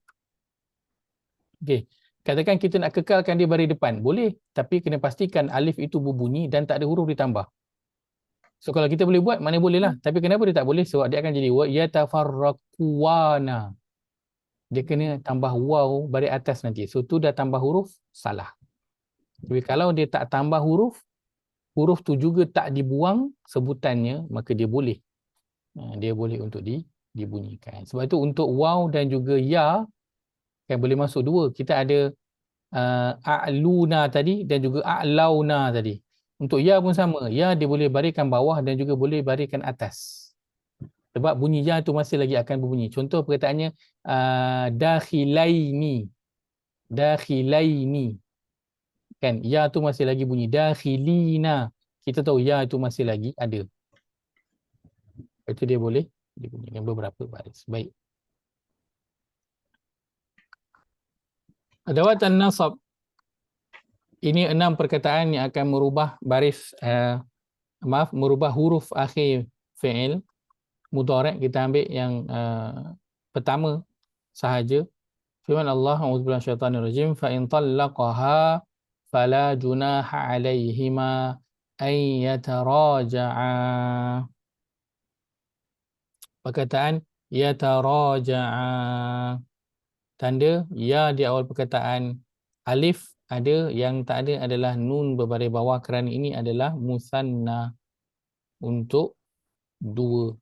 Okey. Katakan kita nak kekalkan dia baris depan, boleh, tapi kena pastikan alif itu berbunyi dan tak ada huruf ditambah. So kalau kita boleh buat, mana boleh lah. Tapi kenapa dia tak boleh? Sebab dia akan jadi yatafarraquwana. Dia kena tambah waw baris atas nanti. So tu dah tambah huruf, salah. Tapi kalau dia tak tambah huruf, huruf tu juga tak dibuang sebutannya, maka dia boleh. Dia boleh untuk dibunyikan. Sebab itu untuk waw dan juga ya, kan boleh masuk dua. Kita ada a'luna tadi dan juga a'launa tadi. Untuk ya pun sama. Ya dia boleh bariskan bawah dan juga boleh bariskan atas. Sebab bunyi ya tu masih lagi akan berbunyi. Contoh perkataannya dakhilaini. Dakhilaini. Kan ya tu masih lagi bunyi. Dakhilina. Kita tahu ya itu masih lagi ada. Itu dia boleh dibunyikan beberapa baris. Baik. Adawatan nasab. Ini 6 perkataan yang akan merubah baris merubah huruf akhir fi'il mudhari'. Kita ambil yang pertama sahaja. Firman Allah, a'udzubillahi minasyaitanir rajim, fa in talaqaha fala junaha 'alaihima ay yataraja'a. Perkataan yataraja'a. Tanda ya di awal perkataan, alif ada, yang tak ada adalah nun berbaris bawah kerana ini adalah musanna untuk dua.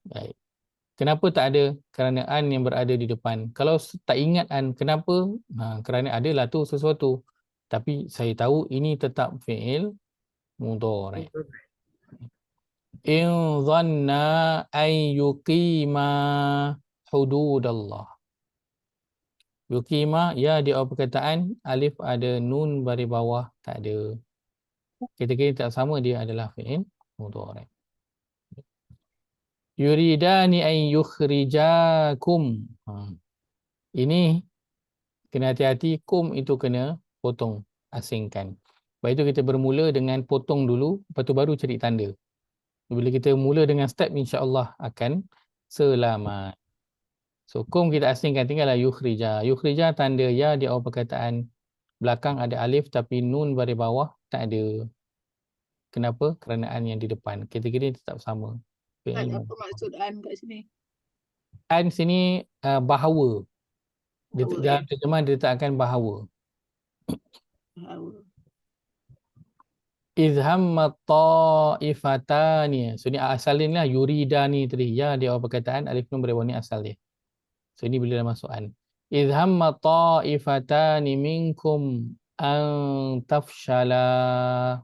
Baik. Kenapa tak ada? Kerana an yang berada di depan. Kalau tak ingat an, kenapa? Kerana adalah tu sesuatu. Tapi saya tahu ini tetap fi'il mudhari'. In dhanna an yuqima hududallah. Yuqima, ya di awal perkataan, alif ada, nun baris bawah tak ada. Kategori tak sama, dia adalah fi'il mudhari'. Yuridani an yukhrijakum. Ini kena hati-hati, kum itu kena potong, asingkan. Lepas itu kita bermula dengan potong dulu, lepas tu baru cari tanda. Bila kita mula dengan step, insya-Allah akan selamat. So kum kita asingkan, tinggallah yukhrija. Yukhrija tanda ya di awal perkataan, belakang ada alif tapi nun baris bawah tak ada. Kenapa? Kerana an yang di depan. Kategori tetap sama. Apa maksud an kat sini? An sini bahawa. Dalam terjemahan dia letakkan bahawa. Bahawa. Izhamma ta'ifatani. So ni asal ni lah yuridani tadi. Ya di awal perkataan, alif nun beribu ni asal dia. So ini bila dalam soalan. Izhamma ta'ifatani minkum an tafshala.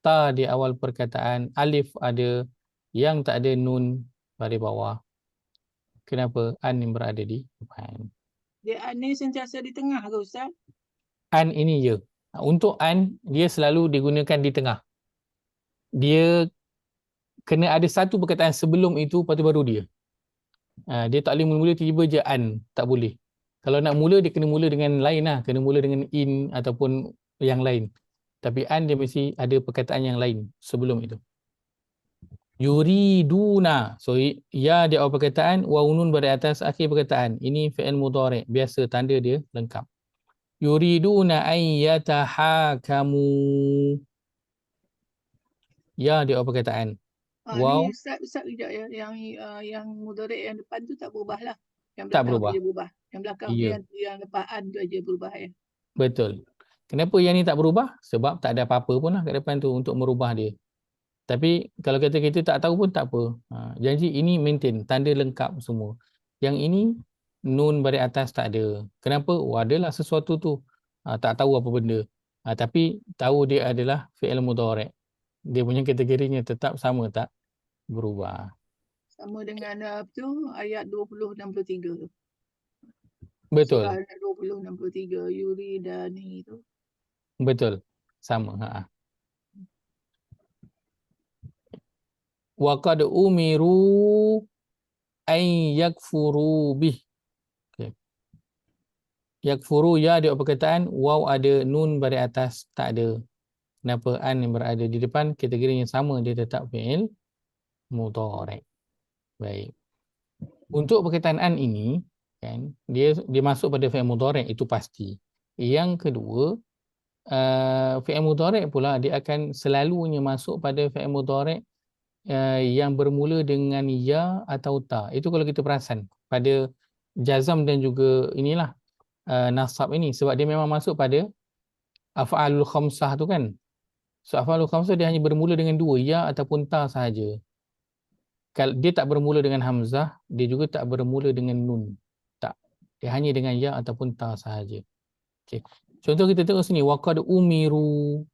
Ta di awal perkataan, alif ada, yang tak ada nun pada bawah. Kenapa an yang berada di depan? Dia ni sentiasa di tengah ke Ustaz? An ini je. Untuk an, dia selalu digunakan di tengah. Dia kena ada satu perkataan sebelum itu, lepas tu baru dia. Dia tak boleh mula tiba-tiba je an. Tak boleh. Kalau nak mula, dia kena mula dengan lain lah. Kena mula dengan in ataupun yang lain. Tapi an dia mesti ada perkataan yang lain sebelum itu. Yuriduna. So ya di awal perkataan, waw nun pada atas akhir perkataan. Ini fi'il mudhari'. Biasa tanda dia lengkap. Yuriduna an yatahakamu. Ya di awal perkataan. Waw Ni Ustaz kejap ya. Yang mudhari' yang depan tu tak berubah lah. Yang tak belakang berubah. dia berubah. Yang belakang Ya. yang lepas an tu aja berubah ya. Betul. Kenapa yang ni tak berubah? Sebab tak ada apa-apa pun lah kat depan tu untuk merubah dia. Tapi kalau kata kita tak tahu pun tak apa. Janji ini maintain, tanda lengkap semua. Yang ini nun baris atas tak ada. Kenapa? Adalah sesuatu tu. Tak tahu apa benda. Tapi tahu dia adalah fi'il mudhari'. Dia punya kategorinya tetap sama, tak berubah. Sama dengan ayat 2063 tu. Betul. Surah ayat 2063 yuridani tu. Betul. Sama. Wa qad umiru an yakfuru bih. Okay. Yakfuru ya di perkataan, waw ada, nun baris atas tak ada. Kenapa an yang berada di depan kategorinya sama, dia tetap fi'il mudhari'. Baik. Untuk perkataan an ini kan, dia masuk pada fi'il mudhari' itu pasti. Yang kedua, fi'il mudhari' pula dia akan selalunya masuk pada fi'il mudhari' yang bermula dengan ya atau ta. Itu kalau kita perasan pada jazam dan juga inilah nasab ini, sebab dia memang masuk pada af'alul khamsah tu kan. So af'alul khamsah dia hanya bermula dengan dua, ya ataupun ta sahaja. Kalau dia tak bermula dengan hamzah, dia juga tak bermula dengan nun. Tak. Dia hanya dengan ya ataupun ta sahaja. Okey. Contoh kita tengok sini, waqad umiru.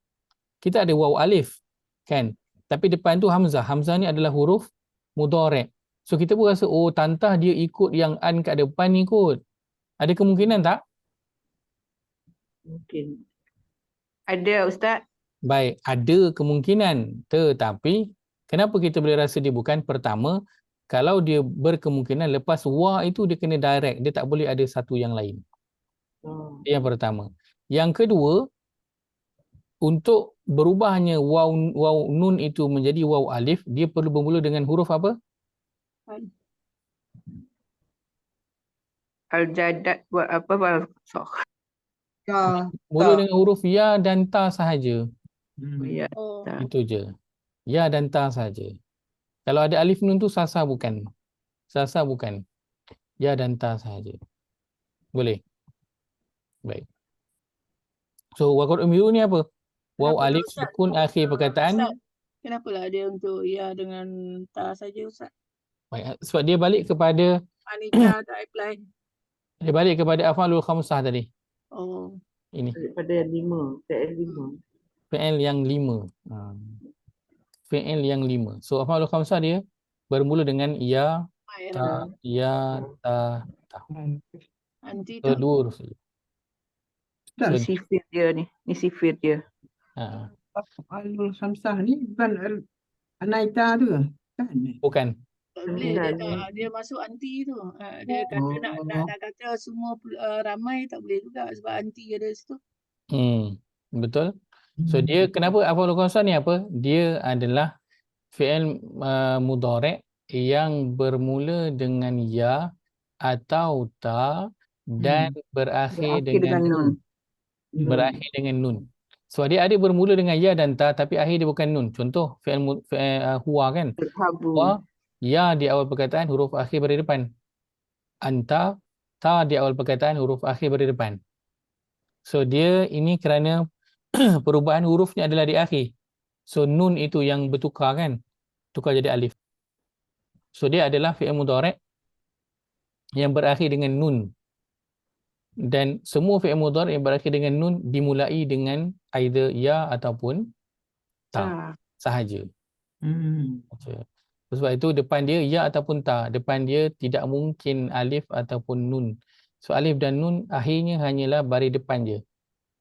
Kita ada waw alif kan? Tapi depan tu hamzah. Hamzah ni adalah huruf mudhari'. So kita pun rasa, oh tantah dia ikut yang an kat depan ni kot. Ada kemungkinan tak? Mungkin. Ada Ustaz. Baik, ada kemungkinan. Tetapi kenapa kita boleh rasa dia bukan? Pertama, kalau dia berkemungkinan lepas wa itu dia kena direct. Dia tak boleh ada satu yang lain. Yang pertama. Yang kedua, untuk berubahnya waw nun itu menjadi waw alif, dia perlu bermula dengan huruf apa? Al-Jadat buat apa? Ya. Mula dengan huruf ya dan ta sahaja. Ya. Itu je. Ya dan ta sahaja. Kalau ada alif nun tu sasa bukan. Sasa bukan. Ya dan ta sahaja. Boleh? Baik. So waqad umiru ni apa? Waw alif sukun akhir perkataan. Kenapalah dia untuk ya dengan ta saja Ustaz? Baik, sebab dia balik kepada Anika tak apply. dia balik kepada af'alul khamsah tadi. Oh. Ini. Daripada 5. Fi'il yang 5. Fi'il yang 5. So af'alul khamsah dia bermula dengan ya, ta, ya, ta, ta. Anti So dua huruf saja. Ni sifir dia ni. Ni sifir dia. Af'alul khamsah ni bukan anaita tu kan? Bukan. Boleh dia masuk anti tu. Dia kata nak kata semua ramai tak boleh juga sebab anti ada situ. Betul. So dia kenapa af'alul khamsah ni apa? Dia adalah fi'il mudhari' yang bermula dengan ya atau ta dan berakhir dengan nun. Berakhir dengan nun. So dia ada bermula dengan ya dan ta tapi akhir dia bukan nun. Contoh fi'il huwa kan? Huwa, ya di awal perkataan, huruf akhir berada depan. Anta, ta di awal perkataan, huruf akhir berada depan. So dia ini kerana perubahan hurufnya adalah di akhir. So nun itu yang bertukar kan, tukar jadi alif. So dia adalah fi'il mudhari' yang berakhir dengan nun. Dan semua fi'il mudhari' yang berakhir dengan nun dimulai dengan either ya ataupun ta sahaja. Saja. Sebab itu depan dia ya ataupun ta, depan dia tidak mungkin alif ataupun nun. So alif dan nun akhirnya hanyalah baris depan je.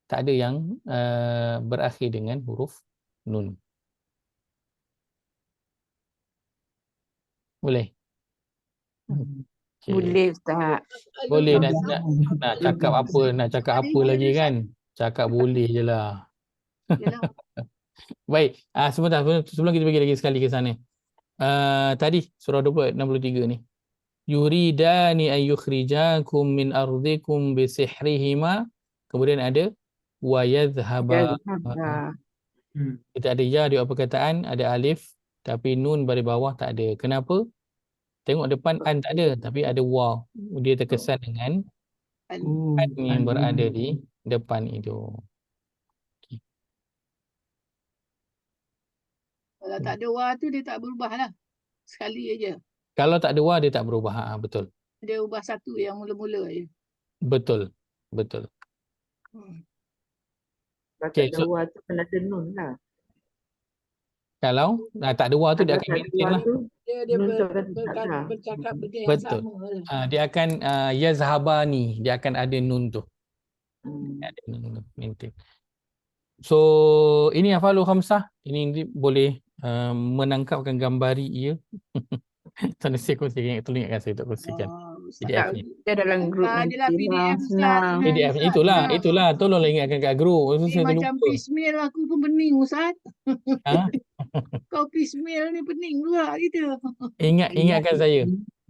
Tak ada yang berakhir dengan huruf nun. Boleh? Okay. Boleh Ustaz. Boleh nak cakap apa, nak cakap apa lagi kan? Cakap boleh je lah. Baik, sebentar sebelum kita pergi lagi sekali ke sana. Tadi surah 63 ni. Yuridani an yukhrijakum min ardikum bisihrihima. Kemudian ada wa yadhhaba. Kita ada ya di awal perkataan, ada alif, tapi nun baris bawah tak ada. Kenapa? Tengok depan an tak ada, tapi ada waw. Dia terkesan dengan an yang berada di depan itu. Okay. Kalau tak ada wa tu dia tak berubah lah. Sekali aja. Kalau tak ada wa dia tak berubah. Betul. Dia ubah satu yang mula-mula je. Betul. Kalau Okay, tak ada wa tu kena ada nun lah. Kalau tak ada wa tu dia akan maintain lah. Dia bercakap benda yang Betul. sama lah. Dia akan yazhabani, dia akan ada nun tu. Ada nun maintain. So ini hafalul khamsah, ini boleh menangkapkan gambari ia. Sana saya kongsikan, tolong ingatkan saya untuk kongsikan. PDF ni. Dia dalam grup nanti Adalah PDF senang. PDF itulah tolonglah ingatkan kat grup. Saya macam terlupa. piecemeal aku pun pening Ustaz. Ha? Kau piecemeal ni pening juga kita. Ingatkan saya.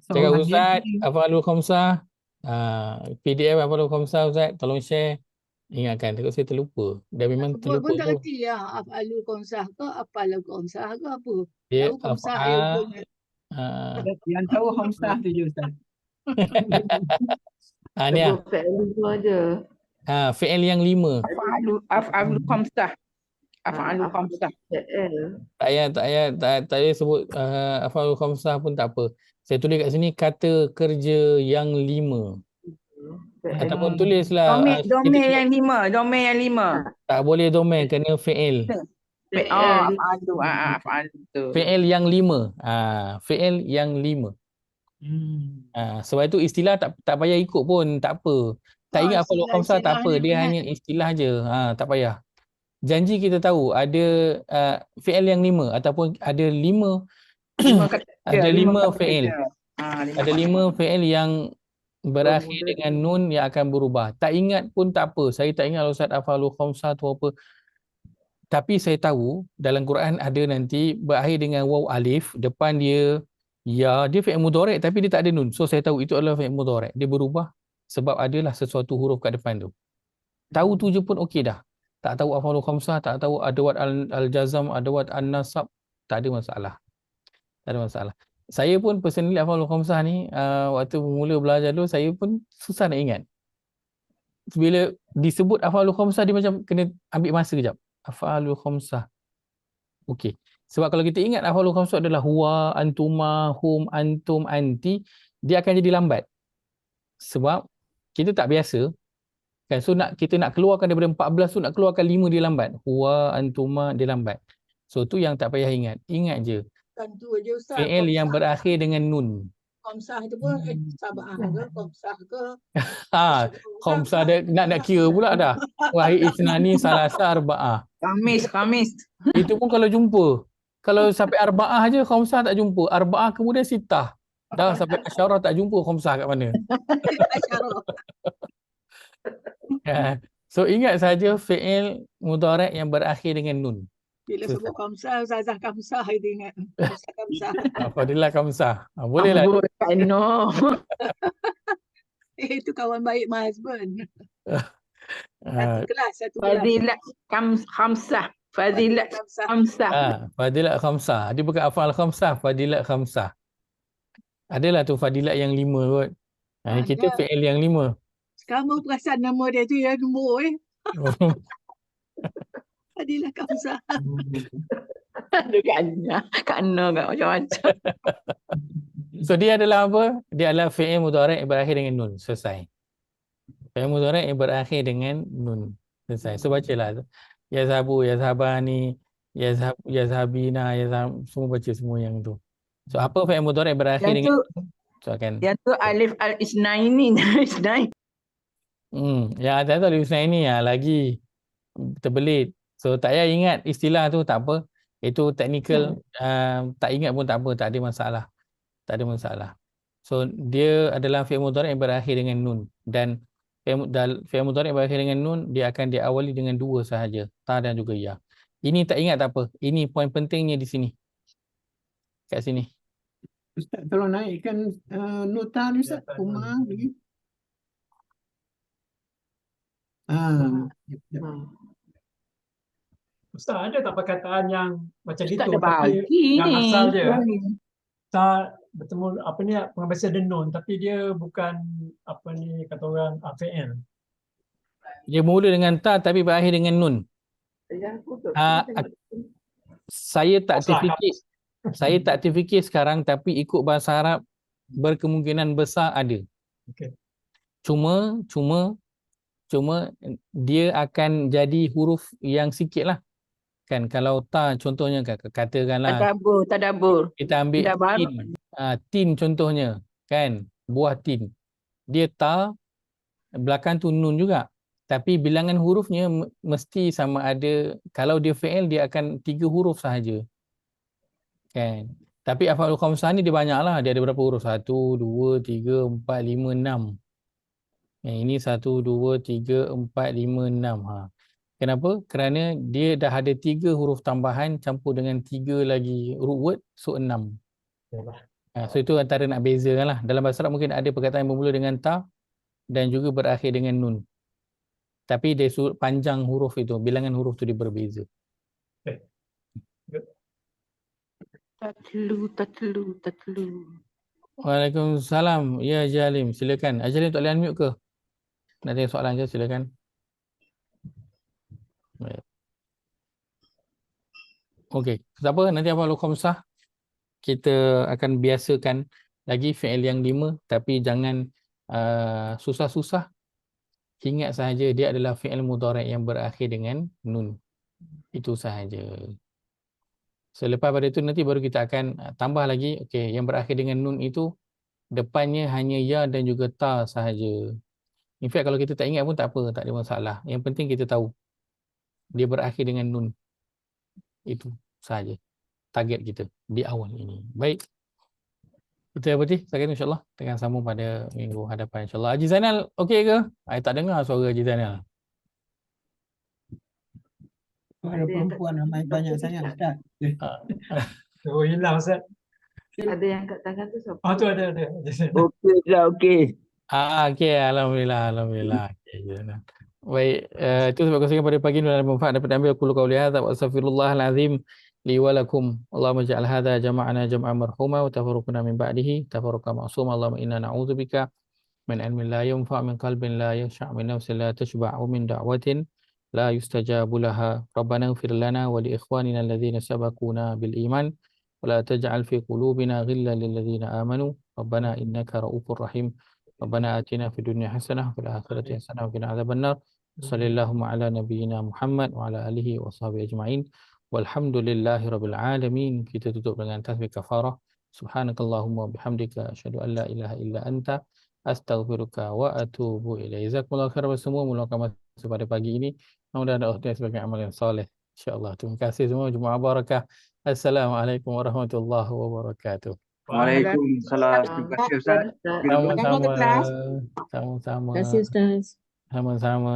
Cakap Ustaz, hafalul khamsah. PDF hafalul khamsah Ustaz, tolong share. Ingatkan, takut saya terlupa. Dah memang Sebut terlupa pun tak tu. reti lah. Af'alul khamsah ke, apalah khamsah ke apa. Dia Tahu khamsah dia af'al. punya. Yang tahu Hamzah tu je Ustaz. Ni Sebut fi'il 5 je. fi'il yang 5. Af'alul khamsah. Af'alul khamsah. Tak payah sebut af'alul khamsah pun tak apa. Saya tulis kat sini kata kerja yang 5. Ataupun tulislah Domain yang 5. Domain yang 5. tak boleh domain, kena fi'il. Af'al tu. Fi'il yang 5. Fi'il yang 5. Sebab itu istilah tak payah ikut pun, tak apa. Tak ingat af'alul khamsah tak apa, dia hanya istilah je. Tak payah. Janji kita tahu ada fi'il yang 5 ataupun ada 5 ada 5 fi'il. Ada 5 fi'il yang berakhir dengan nun yang akan berubah. Tak ingat pun tak apa. Saya tak ingat Ustaz af'alul khamsah tu apa. Tapi saya tahu dalam Quran ada nanti berakhir dengan waw alif, depan dia ya, dia fi'il mudhari' tapi dia tak ada nun. So saya tahu itu adalah fi'il mudhari'. Dia berubah sebab adalah sesuatu huruf kat depan tu. Tahu tu je pun okey dah. Tak tahu af'alul khamsah, tak tahu adawat al-jazam, adawat an-nasab, tak ada masalah. Tak ada masalah. Saya pun personally af'alul khamsah ni waktu mula belajar dulu saya pun susah nak ingat. Bila disebut af'alul khamsah dia macam kena ambil masa kejap. Af'alul khamsah. Okey. Sebab kalau kita ingat af'alul khamsah adalah huwa, antuma, hum, antum, anti, dia akan jadi lambat. Sebab kita tak biasa. Kan, so kita nak keluarkan daripada 14 tu, nak keluarkan 5 dia lambat. Huwa, antuma, dia lambat. So tu yang tak payah ingat. Ingat je. Kan tu je Ustaz. Fi'il yang berakhir dengan nun. Khamsah tu pun sabah ke, khamsah ke. Khamsah dia nak kira pula dah. Wahid isnani salasa arba'ah. Khamis. Itu pun kalau jumpa. Kalau sampai arba'ah je khamsah tak jumpa. Arba'ah kemudian sitah. Dah sampai asyarah tak jumpa khamsah kat mana. So ingat saja fi'il mudhari' yang berakhir dengan nun. Bila sebut khamsah, Ustazah khamsah itu ingat. Khamsah. Fadilah khamsah. Bolehlah. No. Itu kawan baik my husband. Satu kelas. Fadilat khamsah. Fadilat khamsah. Fadilat khamsah. Dia bukan afal khamsah, fadilat khamsah. Adalah tu fadilat yang 5 kot. Kita fi'il yang 5. Sekarang baru perasan nama dia tu yang nombor Fadilah Kamsah. Ada kena kat macam-macam. So dia adalah apa? Dia adalah fi'il mudhari' yang berakhir dengan nun. Selesai. Fi'il mudhari' yang berakhir dengan nun. Selesai. So bacalah. Yazhabu, yazhabani, yazhabina, semua baca semua yang tu. So apa fi'il mudhari' yang berakhir Yang dengan tu, nun? So akan yang tu alif al-isnain ni. Isnain. yang ada tu Alif Isnain ni lagi terbelit. So tak payah ingat istilah tu, tak apa. Itu technical, tak ingat pun tak apa, tak ada masalah. Tak ada masalah. So dia adalah fi'il mudhari' yang berakhir dengan nun, dan fi'il mudhari' yang berakhir dengan nun dia akan diawali dengan dua sahaja, ta dan juga ya. Ini tak ingat tak apa. Ini poin pentingnya di sini. Kat sini. Ustaz tolong naikkan nota ni Ustaz. Umar lagi. Ustaz, ada tak perkataan yang macam Ustaz itu dah tapi bagi yang ni. asal dia tak bertemu apa ni penghabiskan the nun tapi dia bukan apa ni kata orang fi'il. Dia mula dengan ta tapi berakhir dengan nun. Saya tak terfikir. Saya tak terfikir sekarang, tapi ikut bahasa Arab berkemungkinan besar ada. Okey. Cuma dia akan jadi huruf yang sikit lah. Kan kalau ta contohnya katakanlah Tadabur. kita ambil Tadabar. tin. Tin contohnya kan, buah tin. Dia ta, belakang tu nun juga. Tapi bilangan hurufnya mesti sama ada. Kalau dia fi'il dia akan 3 huruf sahaja. Kan. Tapi af'alul khamsah ni dia banyak lah. Dia ada berapa huruf? 1, 2, 3, 4, 5, 6. Ini 1, 2, 3, 4, 5, 6. Kenapa? Kerana dia dah ada 3 huruf tambahan campur dengan 3 lagi root word, so 6. So itu antara nak bezakan lah. Dalam bahasa Arab mungkin ada perkataan yang bermula dengan ta dan juga berakhir dengan nun. Tapi dari sudut panjang huruf itu, bilangan huruf itu dia berbeza. Tatlu. Waalaikumsalam. Ya Jalim, silakan. Ajalim tak boleh unmute ke? Nak tanya soalan je, silakan. Okey, tak apa, nanti af'alul khamsah kita akan biasakan lagi fi'il yang 5, tapi jangan susah-susah. Ingat sahaja dia adalah fi'il mudhari' yang berakhir dengan nun. Itu sahaja. Selepas pada itu nanti baru kita akan tambah lagi. Okey, yang berakhir dengan nun itu depannya hanya ya dan juga ta sahaja. In fact kalau kita tak ingat pun tak apa, tak ada masalah. Yang penting kita tahu dia berakhir dengan nun. Itu sahaja target kita di awal ini. Baik. Kita berhenti sekarang insya-Allah dengan sambung pada minggu hadapan insya-Allah. Haji Zainal okey ke? Saya tak dengar suara Haji Zainal. Ada perempuan ramai banyak sangat Ustaz. Oh, hilang Ustaz. Ada yang kat tangan tu siapa? Tu ada. Okey dah, okey. Okey, alhamdulillah. Okay. Baik, itu sebab kongsikan pada pagi ini dalam manfaat dapat ambil qul qauli hadza wa astaghfirullahalazim li wa lakum. Allahumma ij'al hadza jama'ana jam'an marhuma wa tafarruqna min ba'dihi tafarruqan ma'suma. Allahumma inna na'udzubika min ilmin la yanfa' min qalbin la yakhsha' min nafsin la tashba'u min da'watin la yustajabu laha. Rabbana ighfir lana wa li ikhwanina alladhina sabaquna bil iman wa la taj'al fi qulubina ghillan lil ladzina amanu. Rabbana innaka ra'ufur rahim. Rabbana atina fid dunya hasanah wa fil akhirati hasanah wa qina adzabannar. Sallallahu ala nabiyyina Muhammad wa ala alihi wa sahbihi ajma'in. Walhamdulillahirabbil alamin. Kita tutup dengan tasbih kafarah. Subhanakallahumma bihamdika asyhadu an la ilaha illa anta astaghfiruka wa atubu ilaik. Jazakumullahu khairan semua meluangkan masa pada pagi ini. Mudah-mudahan Allah sebagai amal yang soleh. Insya-Allah. Terima kasih semua. Jumaat barakah. Assalamualaikum warahmatullahi wabarakatuh. Waalaikumsalam. Terima kasih Ustaz. Sama-sama. Sama-sama. Terima kasih Ustaz. Sama-sama.